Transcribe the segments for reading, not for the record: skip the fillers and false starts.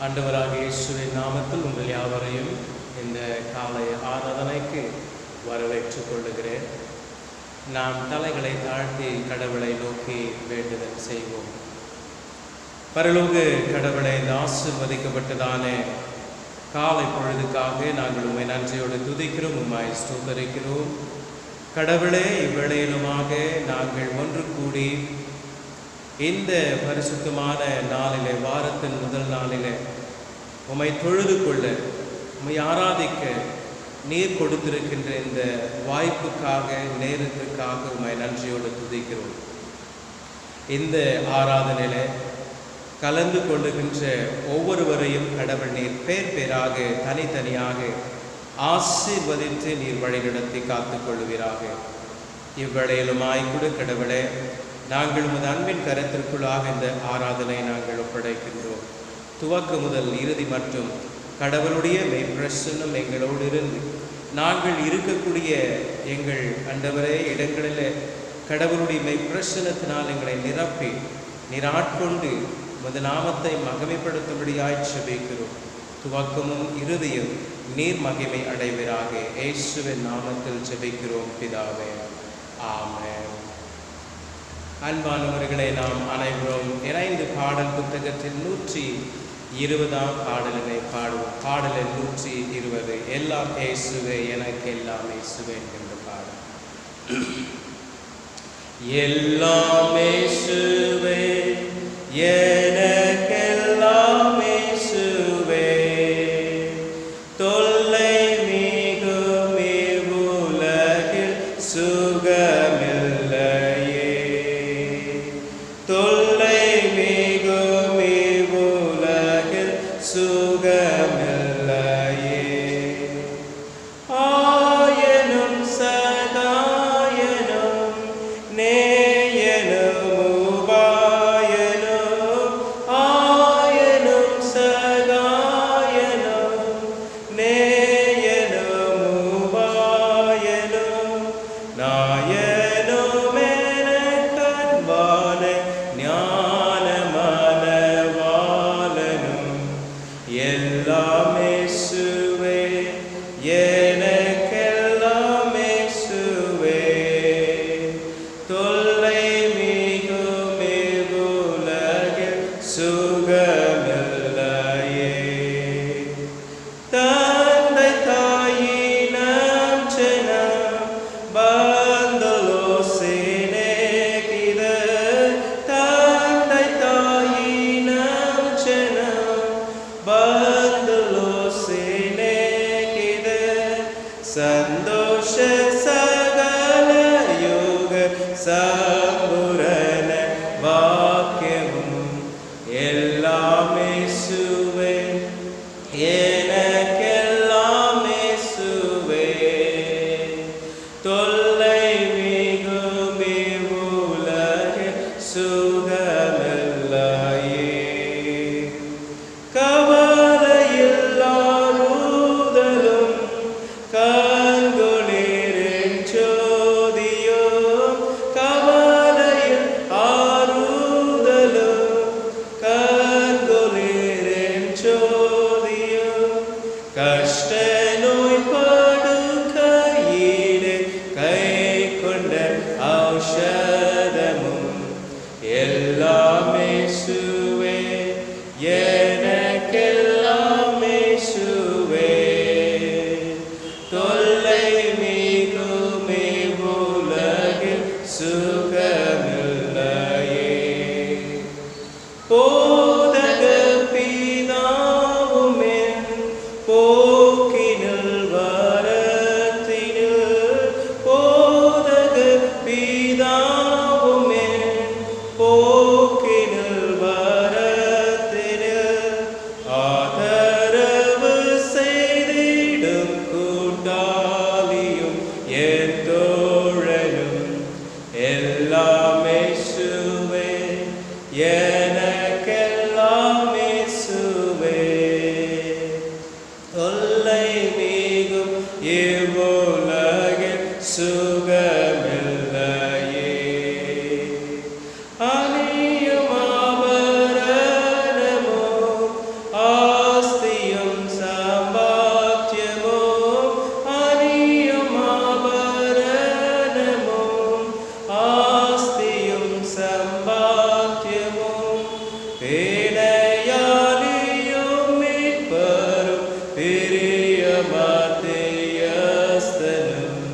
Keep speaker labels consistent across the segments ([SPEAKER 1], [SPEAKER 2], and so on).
[SPEAKER 1] ஆண்டவராகிய இயேசுவின் நாமத்தில் உங்கள் யாவரையும் இந்த காலை ஆராதனைக்கு வரவேற்றுக் கொள்ளுகிறேன். நாம் தலைகளை தாழ்த்தி கடவுளை நோக்கி வேண்டுதல் செய்வோம். பரலோக கடவுளை இந்த ஆசீர்வதிக்கப்பட்டதான காலை பொழுதுக்காக நாங்கள் உம்மை நன்றியோடு துதிக்கிறோம், உம்மை ஸ்தோத்தரிக்கிறோம். கடவுளே, இவ்வேளையிலுமாக நாங்கள் ஒன்று கூடி இந்த பரிசுத்தமான நாளிலே, வாரத்தின் முதல் நாளிலே உம்மை தொழுது கொள்ள, உம்மை ஆராதிக்க நீர் கொடுத்திருக்கின்ற இந்த வாய்ப்புக்காக, நேரத்திற்காக உம்மை நன்றியோடு துதிக்கிறோம். இந்த ஆராதனையிலே கலந்து கொள்ளுகின்ற ஒவ்வொருவரையும் கடவுள் நீர் பேர் பேராக தனித்தனியாக ஆசீர்வதித்து நீர் வழிநடத்தி காத்துக் கொள்வீராக. இவ்வேளையிலுமாய் கூட கடவுளே, நாங்கள் உமது அன்பின் கரத்திற்குள்ளாக இந்த ஆராதனை நாங்கள் ஒப்படைக்கின்றோம். துவக்க முதல் இறுதி மற்றும் கடவுளுடைய மெய்ப்பிரசன்னம் எங்களோடு இருந்து நாங்கள் இருக்கக்கூடிய எங்கள் ஆண்டவரே இடங்களில் கடவுளுடைய மெய்ப்பிரசன்னத்தினால் எங்களை நிரப்பி நீராட்கொண்டு உமது நாமத்தை மகிமைப்படுத்தும்படியாய் ஜெபிக்கிறோம். துவக்கமும் இறுதியும் நீர் மகிமை அடைவீராக. இயேசுவின் நாமத்தில் ஜெபிக்கிறோம் பிதாவே, ஆமென். அன்பானவர்களை, நாம் அனைவரும் இணைந்து பாடல் புத்தகத்தில் 120ஆம் பாடலினை பாடுவோம். பாடலில் 120, எல்லாம் இயேசுவே எனக்கு எல்லாம் இயேசுவே என்கின்ற பாடல். எல்லாம் இயேசுவே எனக்கெல்லாம் இயேசுவே, தொல்லை மிகும் இவ்வுலகில் சுகமில்லையே, தொல்லை மிகும் இவ்வுலகில் சுகமில்லையே, ஆயனும் சகாயனும் நேயனும் உபாயனும், ஆயனும் சகாயனும் நேயனும் உபாயனும், நாயனும் எனக்கன்பான ஞானமனவாளனும், எல்லாம் இயேசுவே எனக்கெல்லாம் இயேசுவே, தொல்லை மிகும் இவ்வுலகில் சுகமில்லையே, தந்தை தாயினம் ஜனம் பந்தலோ சேனேகித, தந்தை தாயினம் ஜனம் பந்தலோ சேனேகித, சந்தோஷ சகல யோக சம்பூரண வாக்கியமும், எல்லாம் இயேசுவே எனக்கெல்லாம் இயேசுவே, தொல்லை மிகும் இவ்வுலகில் சுகமில்லையே, கவலையில்லாருதலும் கண்குளிரின் ஜோதியும், கவலையில் ஆறுதலும் கண்குளிரின் ஜோதியும், கஷ்ட நோய் படுக்கையிலே கை கொண்ட ஔஷதமும், எல்லாம் இயேசுவே எனக்கெல்லாம் இயேசுவே, தொல்லை மிகும் இவ்வுலகில் சுகமில்லையே, போதக பிதாவுமென் போக்கினில் வரத்தினில், போதக பிதாவுமென் போக்கினில் வரத்தினில், ஆதரவு செய்திடும் கூட்டாளியும் என் தோழனும், எல்லாம் இயேசுவே எனக்கெல்லாம் இயேசுவே, தொல்லை மிகும் இவ்வுலகில் சுகமில்லையே, அணியும் ஆபரணமோ சம்பாக்கியமும் பேணையாலியும் மீட்பரும் பிரியமாத்தியஸ்தனும்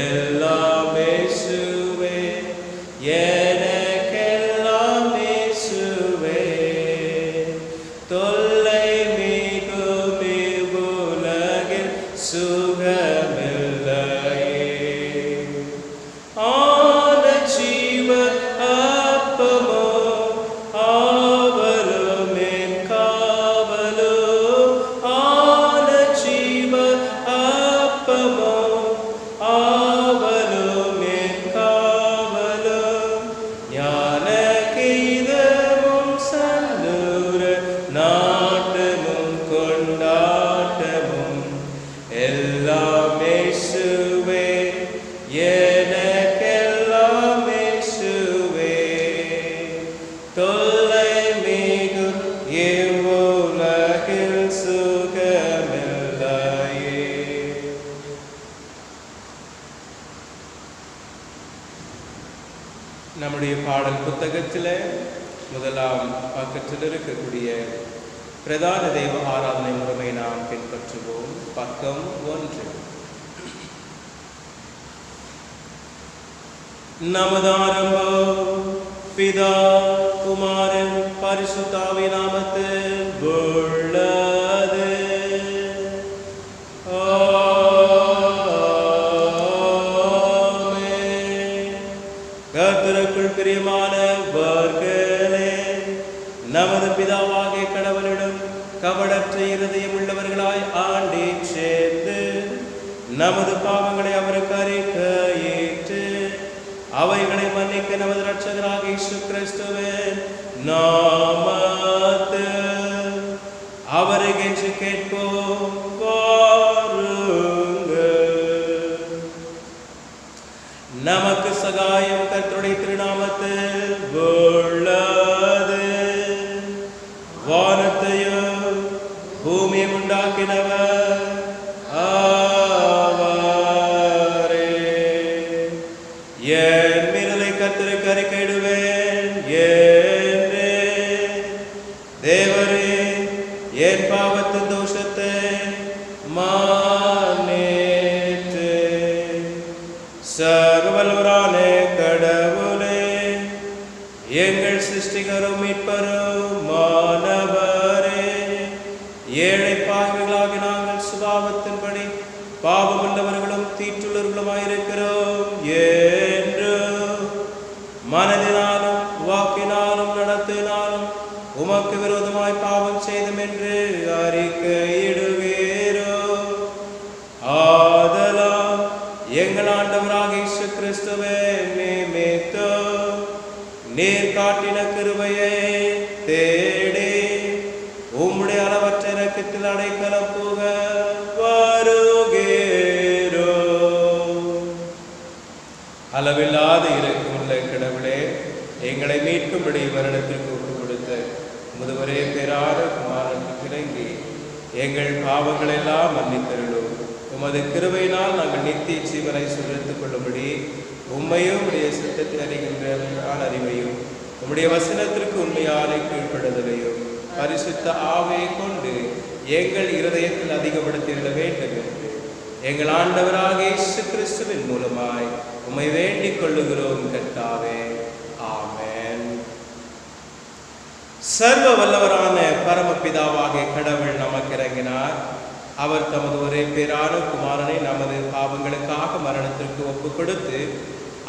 [SPEAKER 1] எல்லாம் இயேசுவே எனக்கெல்லாம் இயேசுவே தொல்லை மிகும் இவ்வுலகில் சுகமில்லையே ஆன ஜீவ அப்பமோ ஆவலும் என் காவலும் ஆன ஜீவ அப்பமோ ஆவலும் என் காவலும் ஞான கீதமும் சல்லூர நாட்டமும் கொண்டாட்டமும் எல்லாம் இயேசுவே எனக்கெல்லாம் இயேசுவே தொல்லை மிகும் இவ்வுலகில் சுகமில்லையே. நம்முடைய பாடல் புத்தகத்தில் முதலாம் பக்கத்தில் இருக்கக்கூடிய பிரதான தெய்வ ஆராதனை முறைமை நாம் பின்பற்றுவோம். பக்கம் 1. நமது ஆரம்பம் பிதா குமாரன் பரிசுத்தாவின் நாமத்தில் உள்ளது. ஆமென். கர்த்தருக்குள் பிரியமானவர்களே, நமது பிதாவாகிய கடவுளிடம் கபடற்ற இருதயம் உள்ளவர்களாய் ஆண்டே சேர்ந்து நமது பாவங்களை அவருக்கு அறிக்கையிட்டு அவைகளை மன்னிக்க நமது இரட்சகராக இயேசு கிறிஸ்துவின் நாமத்தில் அவரை கெஞ்சி கேட்போம். வாருங்கள். நமக்கு சகாயம் கர்த்தருடைய திருநாமத்தில் உள்ளது. வானத்தையும் பூமியும் உண்டாக்கினவர் ஆவாரே. என் மீறலை கர்த்தருக்கு அறிக்கையிடுவேன் என்றே தேவரே என் பாவத்தின் தோஷத்தை மானேற்று. சர்வவல்லவரான கடவுளே, எங்கள் சிருஷ்டிகரும் மீட்பரும் மாணவரே, ஏழை பாவிகளாகி நாங்கள் சுபாவத்தின்படி பாவமுள்ளவர்களும் தீட்டுள்ளவர்களுமாயிருக்கிறோம் என்று மனதினாலும் வாக்கினாலும் நடத்தினாலும் உமக்கு விரோதமாய் பாவம் செய்தோம் என்று அறிக்கையிடுகிறோம். ஆதலால் எங்கள் ஆண்டவராக இயேசு கிறிஸ்துவே நிமித்தம் நீர் காட்டின கிருபையை தேடி உம்முடைய அளவற்ற இரக்கத்தில் அடைக்கலம் புக வருகிறோம். அளவில்லாத இரக்கமுள்ள கடவுளே, எங்களை மீட்கும்படி வருடத்திற்கு ஒப்புக் கொடுத்த முதுவரே பேரான குமாரனுக்கு இறங்கி எங்கள் பாவங்கள் எல்லாம் மன்னித்தருளும். உமது கிருபையினால் நாங்கள் நித்திய ஜீவனை சுழத்துக் கொள்ளும்படி உம்மையும் உடைய சித்தத்தை அறிகின்ற அறிவையும் உம்முடைய வசனத்திற்கு உண்மையான கீழ்ப்படுதலையும் பரிசுத்த ஆவியை கொண்டு எங்கள் இருதயத்தில் அதிகப்படுத்திட வேண்டும் என்று எங்கள் ஆண்டவராக இயேசு கிறிஸ்துவின் மூலமாய் உம்மை வேண்டிக் கொள்ளுகிறோம் கர்த்தாவே. ஆமென். சர்வ வல்லவரான பரமபிதாவாகிய கடவுள் நமக்கு இறங்கினார். அவர் தமது ஒரே பேரான குமாரனை நமது பாவங்களுக்காக மரணத்திற்கு ஒப்பு கொடுத்து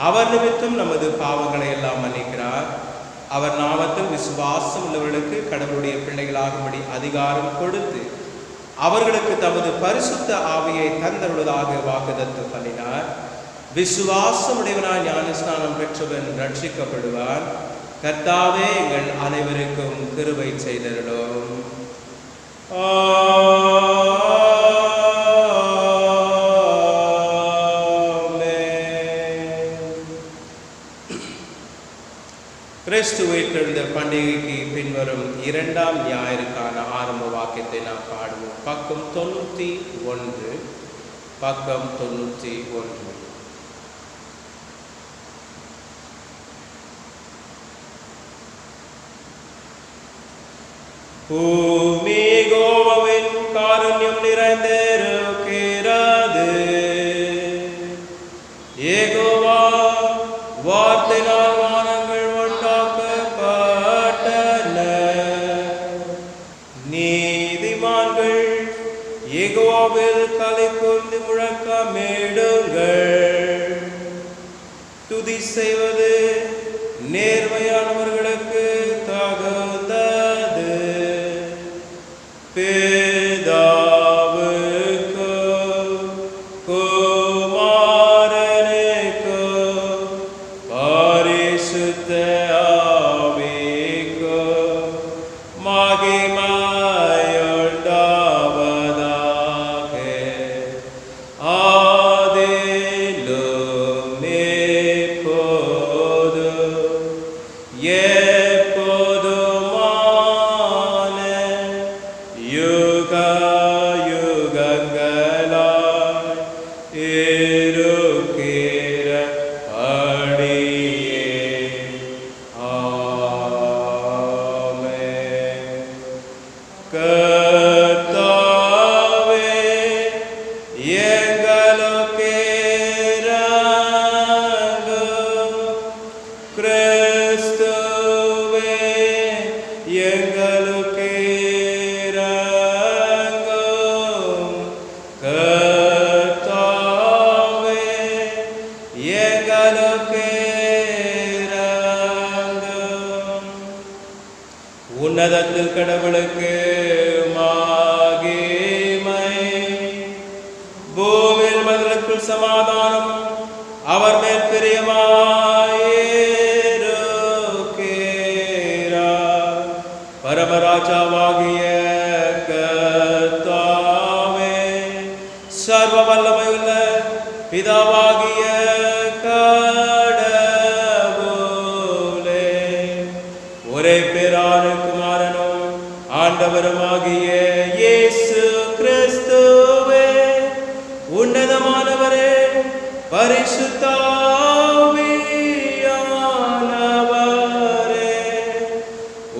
[SPEAKER 1] அவர் நிமித்தம் நமது பாவங்களை எல்லாம் மன்னிக்கிறார். அவர் நாமத்தில் விசுவாசம் உள்ளவர்களுக்கு கடவுளுடைய பிள்ளைகளாகும்படி அதிகாரம் கொடுத்து அவர்களுக்கு தமது பரிசுத்த ஆவியை தந்தருவதாக வாக்குதத்தம் பண்ணினார். விசுவாசமுடையவனாய் ஞானஸ்நானம் பெற்றவன் ரட்சிக்கப்படுவான். கர்த்தாவே, எங்கள் அனைவருக்கும் கிருபை செய்தருளும். கிறிஸ்து உயிர்த்தெழுந்த பண்டிகைக்கு பின்வரும் 2ஆம் ஞாயிறுக்கான ஆரம்ப வாக்கியத்தை நாம் பாடுவோம். பக்கம் 91. பக்கம் 91. பூமி கோபவின் காருண்யம் நிறைந்திருக்கிறது. யெகோவா வார்த்தையினால் வானங்கள் உண்டாக்கப்பட்டன. நீதிமான்கள் யெகோவாவில் களிகூர்ந்து முழக்கமிடுங்கள். துதி செய்வது நேர்மையானவர்களுக்கு தகுந்தது. பிதாவுக்கு குமாரனுக்கு பரிசுத்த ஆவிக்கு மகிமையுண்டாவதாக. ஆதியிலும் இப்போதும் எப்போதுமான யுக யுகங்களாய் இருக்கிறபடியே. ஆமென். கர்த்தாவே, எங்களுக்கு இரங்கும். கிறிஸ்துவே, எங்களுக்கு இரங்கும். கர்த்தாவே, எங்களுக்கு இரங்கும். உன்னதத்தில் கடவுளுக்கு மகிமை, பூமியில் மனிதனுக்குள் சமாதானம், அவர் மேல் பிரியமாயிருக்கிறார். பரமராஜாவாகிய கர்த்தாவே, சர்வ வல்லமையுள்ள பிதாவாகிய கடவுளே, ஒரே பேரான குமாரனும் ஆண்டவருமாகிய இயேசு கிறிஸ்துவே, உன்னதமானவரே, பரிசுத்த ஆவியானவரே,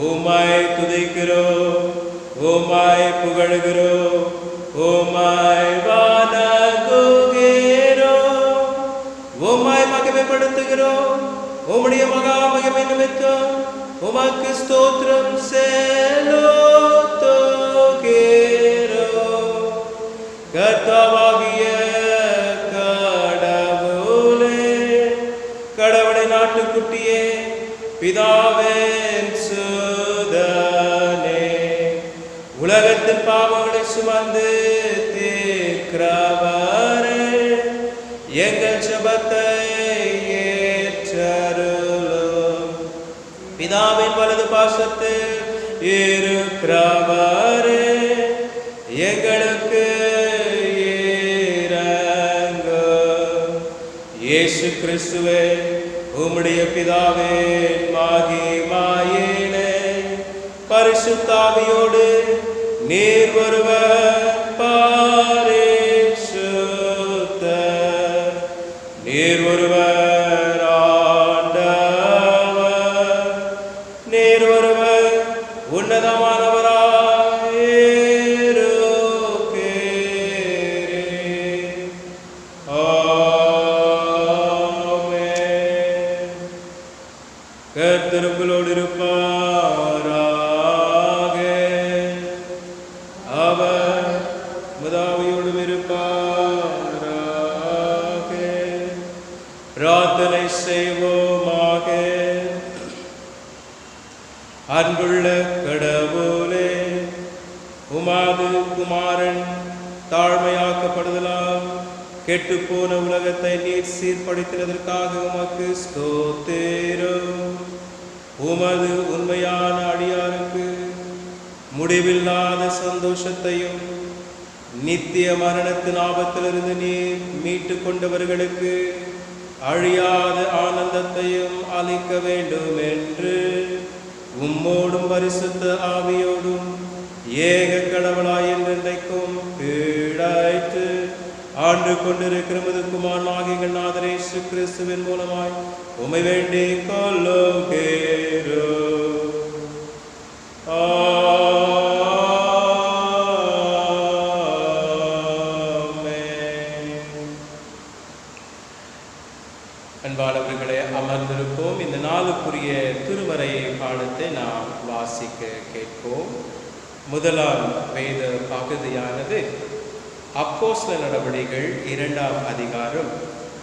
[SPEAKER 1] உம்மை துதிக்கிறோம், உம்மை புகழுகிறோம், உம்மை வணங்குகிறோம், உம்மை மகிமைப்படுத்துகிறோம். உம்முடைய மகா மகிமை நிமித்தம் உமக்கு ஸ்தோத்திரம் செலுத்துகிறோம். கர்த்தாவாகிய கடவுளே, கடவுளை நாட்டுக்குட்டியே, பிதாவின் சுதனே, உலகத்தின் பாவங்களை சுமந்து தீர்க்கிறவரே, எங்கள் ஜெபத்தை ஏற்றருளும். பிதாவின் வலது பாசத்தில் இருக்கிறவரே, எங்களுக்கு இரங்கும். இயேசு கிறிஸ்துவே, உம்முடைய பிதாவின் மகிமையிலே பரிசுத்த ஆவியோடு நீர் ஒருவர் பரிசுத்தர், நீர் ஒருவர் ஆண்டவர், நீர் ஒருவர் உன்னதமானவராய் இருக்கிறீர். ஆமென். கர்த்தர் உங்களோடு இருப்பாராக. அவர் முதாவியோடும் இருப்பாராக. பிரார்த்தனை செய்வோமாக. அன்புள்ள கடவுளே, உமது குமாரன் தாழ்மையாக்கப்படுதலால் கெட்டுப்போன உலகத்தை நீர் சீர்படுத்தினதற்காக உமக்கு ஸ்தோத்திரம். உமது உண்மையான அடியாருக்கு முடிவில்லாத சந்தோஷத்தையும் நித்திய மரணத்தின் ஆபத்திலிருந்து நீர் மீட்டு கொண்டவர்களுக்கு அழியாத ஆனந்தத்தையும் அளிக்க வேண்டும் என்று உம்மோடும் பரிசுத்த ஆவியோடும் ஏக கடவுளாய் என்றென்றைக்கும் பீடாய்த்து ஆண்டு கொண்டிருக்கிறது குமாரனாகிய எங்கள் நாதர் இயேசு கிறிஸ்துவின் மூலமாய் உம்மை வேண்டிக் கொள்ளுகிறோம். நாளுக்குரிய திருமறை பாடத்தை நாம் வாசிக்க கேட்போம். முதலாம் வேத பகுதியானது அப்போஸ்தலர் நடவடிக்கைகள் 2ஆம் அதிகாரம்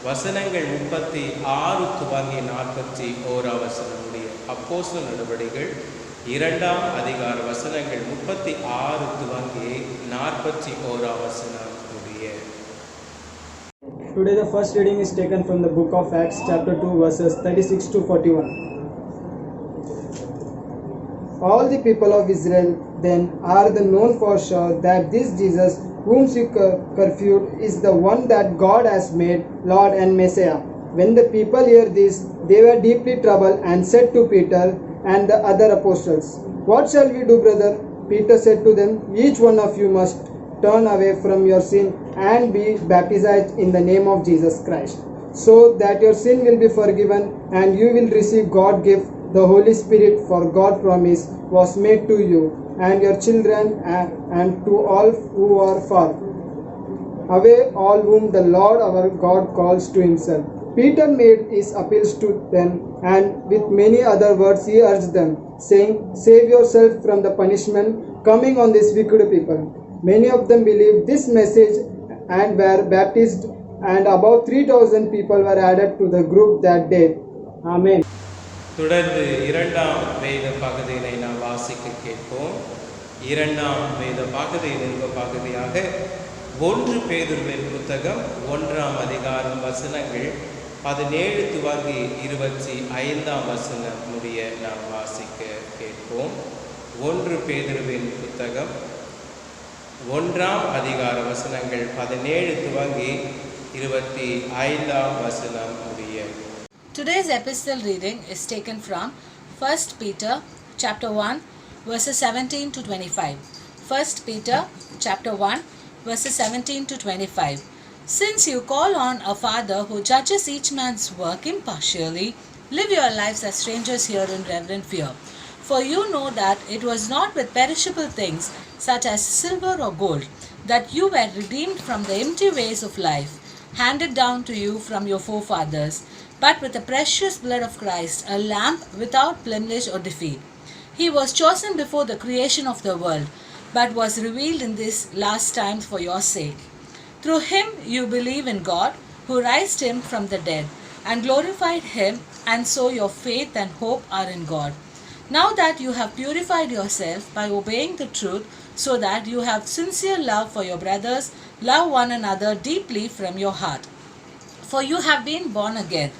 [SPEAKER 1] வசனங்கள் 36 துவங்கி 41 வசனம் முடிய. அப்போஸ்தலர் நடவடிக்கைகள் 2ஆம் அதிகார வசனங்கள் 36 துவங்கி 41 வசனம் முடிய.
[SPEAKER 2] Today the first reading is taken from the book of Acts chapter 2 verses 36 to 41. All the people of Israel then are the known for sure that this Jesus whom you curfewed is the one that God has made Lord and Messiah. When the people heard this, they were deeply troubled and said to Peter and the other apostles, "What shall we do, brother?" Peter said to them, "Each one of you must turn away from your sin and be baptized in the name of Jesus Christ, so that your sin will be forgiven and you will receive God's gift, the Holy Spirit, for God's promise was made to you and your children and to all who are far away, all whom the Lord our God calls to himself." Peter made his appeals to them, and with many other words he urged them, saying, "Save yourself from the punishment coming on these wicked people." Many of them believed this message and were baptized, and about 3,000 people were added to the group that day. Amen.
[SPEAKER 1] தொடர்ந்து 2ஆம் வேத பகுதியினை நாம் வாசிக்க கேட்போம். 2ஆம் வேத பகுதியின் பகுதியாக 1 பேதுருவின் புத்தகம் 1ஆம் அதிகாரம் வசனங்கள் 17 துவங்கி 25 வசனம் முடிய நாம் வாசிக்க கேட்போம். 1 பேதுருவின் புத்தகம் 1ஆம் அதிகார வசனங்கள் 17 துவங்கி 25 வசனம் முடிய.
[SPEAKER 3] Today's epistle reading is taken from 1 Peter chapter 1 verses 17 to 25. 1 Peter chapter 1 verses 17 to 25. Since you call on a Father who judges each man's work impartially, live your lives as strangers here in reverent fear. For you know that it was not with perishable things such as silver or gold that you were redeemed from the empty ways of life, handed down to you from your forefathers, but with the precious blood of Christ, a lamb without blemish or defect. He was chosen before the creation of the world, but was revealed in these last times for your sake. Through him you believe in God, who raised him from the dead, and glorified him, and so your faith and hope are in God. Now that you have purified yourself by obeying the truth, so that you have sincere love for your brothers, love one another deeply from your heart. For you have been born again,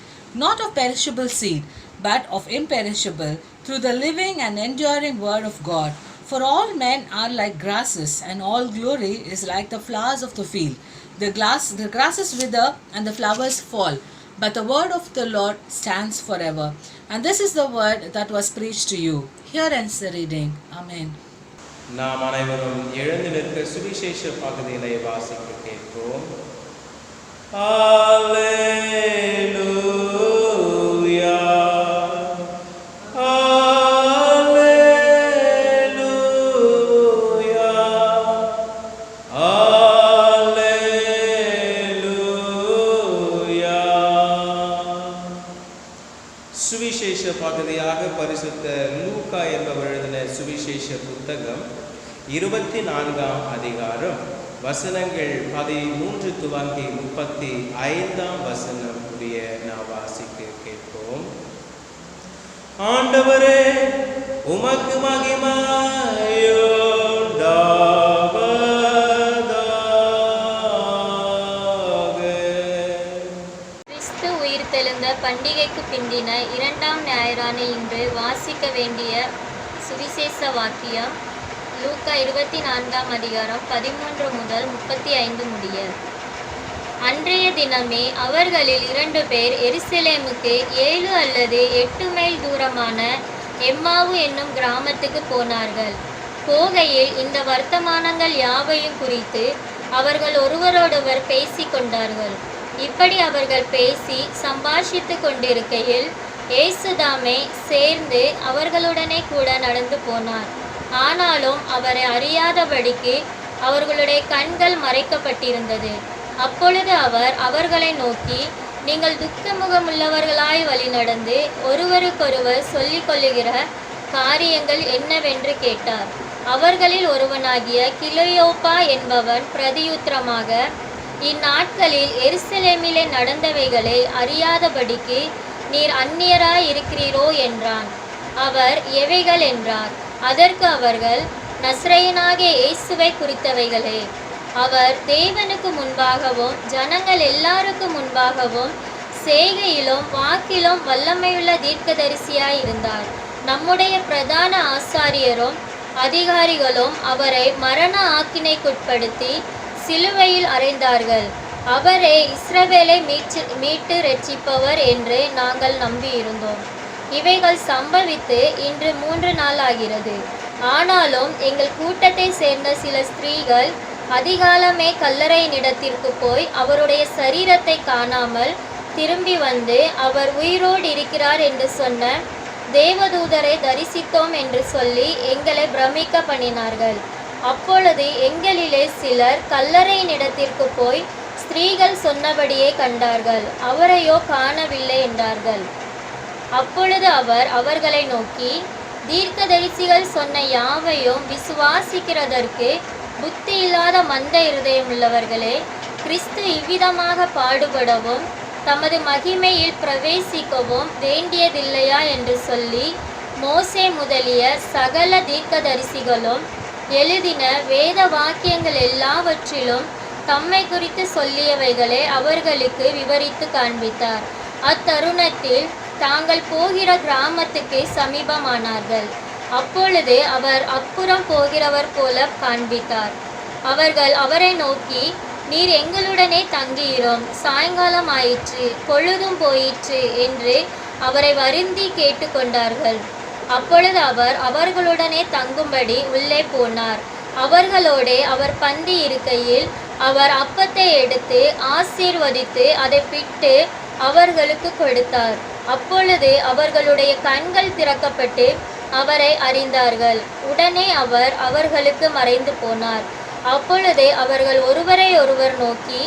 [SPEAKER 3] not of perishable seed, but of imperishable, through the living and enduring word of God. For all men are like grasses, and all glory is like the flowers of the field. The grasses wither and the flowers fall, but the word of the Lord stands forever. And this is the word that was preached to you. Here ends the reading. Amen.
[SPEAKER 1] நாம் அனைவரும் எழுந்து நிற்க சுவிசேஷ பகுதியினை வாசிக்க கேட்போம். அல்லேலூயா, அல்லேலூயா, அல்லேலூயா. சுவிசேஷ பகுதியாக பரிசுத்த லூக்கா என்பவர் எழுதின சுவிசேஷ புத்தகம் 24ஆம் அதிகாரம் வசனங்கள் 13 துவங்கி 35 வசனம் முடிய நாம் வாசிக்க கேட்போம். ஆண்டவரே, உமக்கு மகிமையுண்டாவதாக.
[SPEAKER 4] கிறிஸ்து உயிர்த்தெழுந்த பண்டிகைக்கு பிந்தின 2ஆம் ஞாயிறான இன்று வாசிக்க வேண்டிய சுவிசேஷ வாக்கியம் லூக்கா 24ஆம் அதிகாரம் 13 முதல் 35 முடிய. அன்றைய தினமே அவர்களில் 2 பேர் எருசலேமுக்கு 7 அல்லது 8 மைல் தூரமான எம்மாவு என்னும் கிராமத்துக்கு போனார்கள். போகையில் இந்த வர்த்தமானங்கள் யாவையும் குறித்து அவர்கள் ஒருவரோடொருவர் பேசிக் கொண்டார்கள். இப்படி அவர்கள் பேசி சம்பாஷித்து கொண்டிருக்கையில் இயேசுதாமே சேர்ந்து அவர்களுடனே கூட நடந்து போனார். ஆனாலும் அவரை அறியாதபடிக்கு அவர்களுடைய கண்கள் மறைக்கப்பட்டிருந்தது. அப்பொழுது அவர் அவர்களை நோக்கி, நீங்கள் துக்கமுகமுள்ளவர்களாய் வழிநடந்து ஒருவருக்கொருவர் சொல்லிக் கொள்ளுகிற காரியங்கள் என்னவென்று கேட்டார். அவர்களில் ஒருவனாகிய கிலோயோப்பா என்பவன் பிரதியுத்தரமாக, இந்நாட்களில் எருசலேமிலே நடந்தவைகளை அறியாதபடிக்கு நீர் அந்நியராய் இருக்கிறீரோ என்றான். அவர், எவைகள் என்றார். அதற்கு அவர்கள், நசரேயனாகிய இயேசுவை குறித்தவைகளே. அவர் தேவனுக்கு முன்பாகவும் ஜனங்கள் எல்லாருக்கும் முன்பாகவும் செய்கையிலும் வாக்கிலும் வல்லமையுள்ள தீர்க்கதரிசியாய் இருந்தார். நம்முடைய பிரதான ஆசாரியரும் அதிகாரிகளும் அவரை மரண ஆக்கினைக்குட்படுத்தி சிலுவையில் அறைந்தார்கள். அவரே இஸ்ரவேலை மீட்டு ரட்சிப்பவர் என்று நாங்கள் நம்பியிருந்தோம். இவைகள் சம்பவித்து இன்று 3 நாள் ஆகிறது. ஆனாலும் எங்கள் கூட்டத்தை சேர்ந்த சில ஸ்திரீகள் அதிகாலமே கல்லறையினிடத்திற்கு போய் அவருடைய சரீரத்தை காணாமல் திரும்பி வந்து, அவர் உயிரோடு இருக்கிறார் என்று சொன்ன தேவதூதரை தரிசித்தோம் என்று சொல்லி எங்களை பிரமிக்க பண்ணினார்கள். அப்பொழுது எங்களிலே சிலர் கல்லறையினிடத்திற்கு போய் ஸ்திரீகள் சொன்னபடியே கண்டார்கள், அவரையோ காணவில்லை என்றார்கள். அப்பொழுது அவர் அவர்களை நோக்கி, தீர்க்கதரிசிகள் சொன்ன யாவையும் விசுவாசிக்கிறதற்கு புத்தி இல்லாத மந்த இருதயமுள்ளவர்களே, கிறிஸ்து இவ்விதமாக பாடுபடவும் தமது மகிமையில் பிரவேசிக்கவும் வேண்டியதில்லையா என்று சொல்லி மோசே முதலிய சகல தீர்க்கதரிசிகளும் எழுதின வேத வாக்கியங்கள் எல்லாவற்றிலும் தம்மை குறித்து சொல்லியவைகளை அவர்களுக்கு விவரித்து காண்பித்தார். அத்தருணத்தில் தாங்கள் போகிற கிராமத்துக்கு சமீபமானார்கள். அப்பொழுது அவர் அப்புறம் போகிறவர் போல காண்பித்தார். அவர்கள் அவரை நோக்கி, நீர் எங்களுடனே தங்கியிரும், சாயங்காலம் ஆயிற்று, பொழுதும் போயிற்று என்று அவரை வருந்தி கேட்டுக்கொண்டார்கள். அப்பொழுது அவர் அவர்களுடனே தங்கும்படி உள்ளே போனார். அவர்களோடே அவர் பந்தி இருக்கையில் அவர் அப்பத்தை எடுத்து ஆசீர்வதித்து அதை பிட்டு அவர்களுக்கு கொடுத்தார். அப்பொழுது அவர்களுடைய கண்கள் திறக்கப்பட்டு அவரை அறிந்தார்கள். உடனே அவர் அவர்களுக்கு மறைந்து போனார். அப்பொழுது அவர்கள் ஒருவரை ஒருவர் நோக்கி,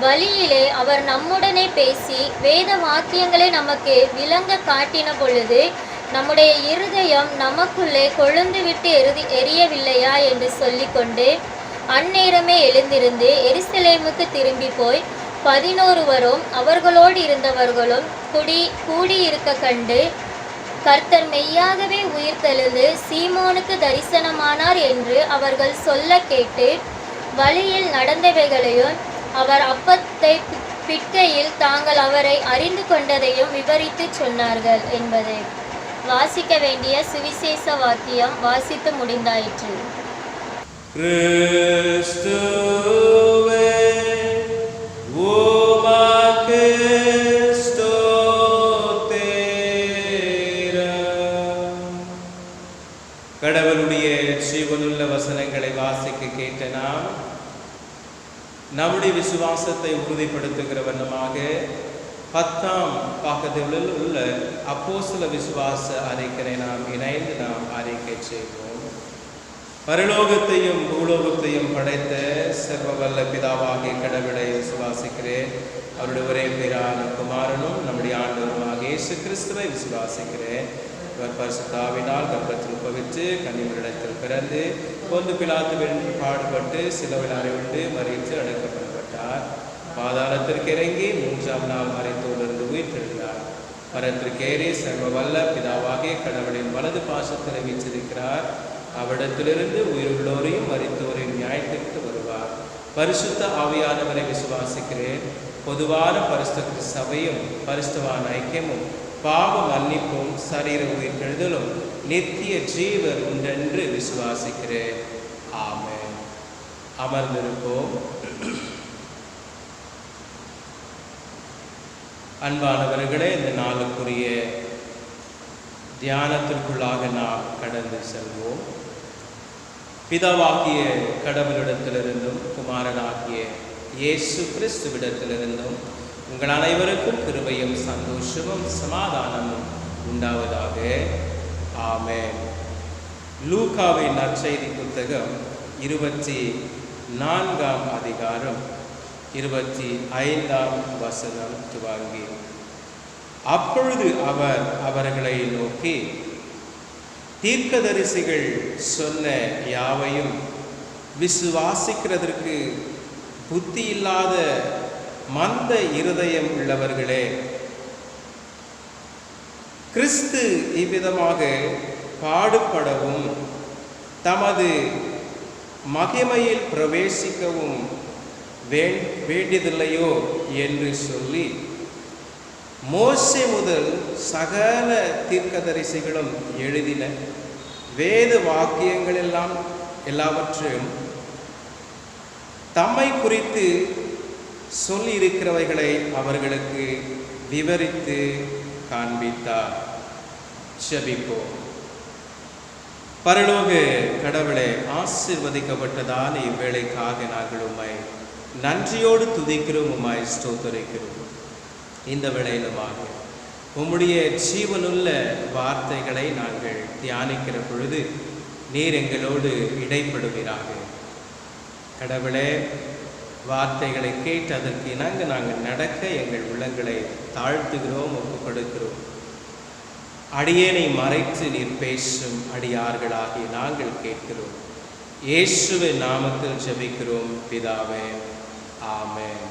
[SPEAKER 4] வழியிலே அவர் நம்முடனே பேசி வேத வாக்கியங்களை நமக்கு விளங்க காட்டின பொழுது நம்முடைய இருதயம் நமக்குள்ளே கொழுந்துவிட்டு எரியவில்லையா என்று சொல்லிக்கொண்டு அந்நேரமே எழுந்திருந்து எருசலேமுக்கு திரும்பி போய் 11 அவர்களோடு இருந்தவர்களும் கூடியிருக்க கண்டு, கர்த்தர் மெய்யாகவே உயிர்த்தெழுந்து சீமோனுக்கு தரிசனமானார் என்று அவர்கள் சொல்ல கேட்டு, வழியில் நடந்தவைகளையும் அவர் அப்பத்தை பிட்கையில் தாங்கள் அவரை அறிந்து கொண்டதையும் விவரித்து சொன்னார்கள் என்பதை. வாசிக்க வேண்டிய சுவிசேஷ வாக்கியம் வாசித்து முடிந்தாயிற்று.
[SPEAKER 1] கடவுளுடைய ஜீவனுள்ள வசனங்களை வாசிக்க கேட்ட நாம் நம்முடைய விசுவாசத்தை உறுதிப்படுத்துகிற வண்ணமாக 10ஆம் பக்கத்தில் உள்ள அப்போஸ்தல விசுவாச அறிக்கையை நாம் இணைந்து அறிக்கை செய்வோம். பரலோகத்தையும் பூலோகத்தையும் படைத்த சர்வ வல்ல பிதாவாகிய கடவுளை விசுவாசிக்கிறேன். அவருடைய ஒரே பேரான குமாரனும் நம்முடைய ஆண்டவருமாக இயேசு கிறிஸ்துவை விசுவாசிக்கிறேன். இவர் பரிசுத்தாவினால் கர்ப்பத்தில் உட்பவித்து கன்னிமரிடத்தில் பிறந்து பொந்து பிலாத்துவின் பாடுபட்டு சிலுவையில் அறையுண்டு மறித்து அடக்கப்படப்பட்டார். பாதாளத்திற்கு இறங்கி 3ஆம் நாள் மறைத்தோடு உயிர்த்தெழுந்தார். மரத்திற்கேறி சர்வ வல்ல பிதாவாகிய கடவுளின் வலது பாசத்தில் வீச்சிருக்கிறார். அவ்விடத்திலிருந்து உயிருள்ளோரையும் மரித்தோரையும் நியாயத்திற்கு வருவார். பரிசுத்த ஆவியானவரை விசுவாசிக்கிறேன். பொதுவான பரிசுத்த சபையும் பரிசுத்தவான ஐக்கியமும் பாவ மன்னிப்பும் சரீர உயிர்த்தெழுதலும் நித்திய ஜீவன் உண்டென்று விசுவாசிக்கிறேன். ஆமென். அமர்ந்திருப்போம். அன்பானவர்களே, இந்த நாளுக்குரிய தியானத்திற்குள்ளாக நாம் கடந்து செல்வோம். பிதாவாகிய கடவுளிடத்திலிருந்தும் குமாரனாகிய இயேசு கிறிஸ்துவிடத்திலிருந்தும் உங்கள் அனைவருக்கும் கிருபையும் சந்தோஷமும் சமாதானமும் உண்டாவதாக. ஆமென். லூக்காவின் நற்செய்தி புத்தகம் 24ஆம் அதிகாரம் 25ஆம் வசனம் துவங்கி, அப்பொழுது அவர் அவர்களை நோக்கி, தீர்க்கதரிசிகள் சொன்ன யாவையும் விசுவாசிக்கிறதற்கு புத்தி இல்லாத மந்த இருதயம் உள்ளவர்களே, கிறிஸ்து இவ்விதமாக பாடுபடவும் தமது மகிமையில் பிரவேசிக்கவும் வேண்டியதில்லையோ என்று சொல்லி, மோசே முதல் சகல தீர்க்கதரிசிகளும் எழுதின வேத வாக்கியங்கள் எல்லாவற்றையும் தம்மை குறித்து சொல்லியிருக்கிறவைகளை அவர்களுக்கு விவரித்து காண்பித்தார். ஜெபிப்போம். பரலோக கடவுளே, ஆசீர்வதிக்கப்பட்டதான இவ்வேளைக்காக நாங்கள் உம்மை நன்றியோடு துதிக்கிறோம், உம்மை ஸ்தோத்திரிக்கிறோம். இந்த வேளையிலுமாக உம்முடைய ஜீவனுள்ள வார்த்தைகளை நாங்கள் தியானிக்கிற பொழுது நீர் எங்களோடு இடைப்படுவீராக. கடவுளே, வார்த்தைகளை கேட்டு அதற்கு இணங்க நாங்கள் நடக்க எங்கள் உள்ளங்களை தாழ்த்துகிறோம், ஒப்புக் கொடுக்கிறோம். அடியேனை மறைத்து நீர் பேசும் அடியார்களாகிய நாங்கள் கேட்கிறோம். இயேசுவின் நாமத்தில் ஜெபிக்கிறோம் பிதாவே, ஆமென்.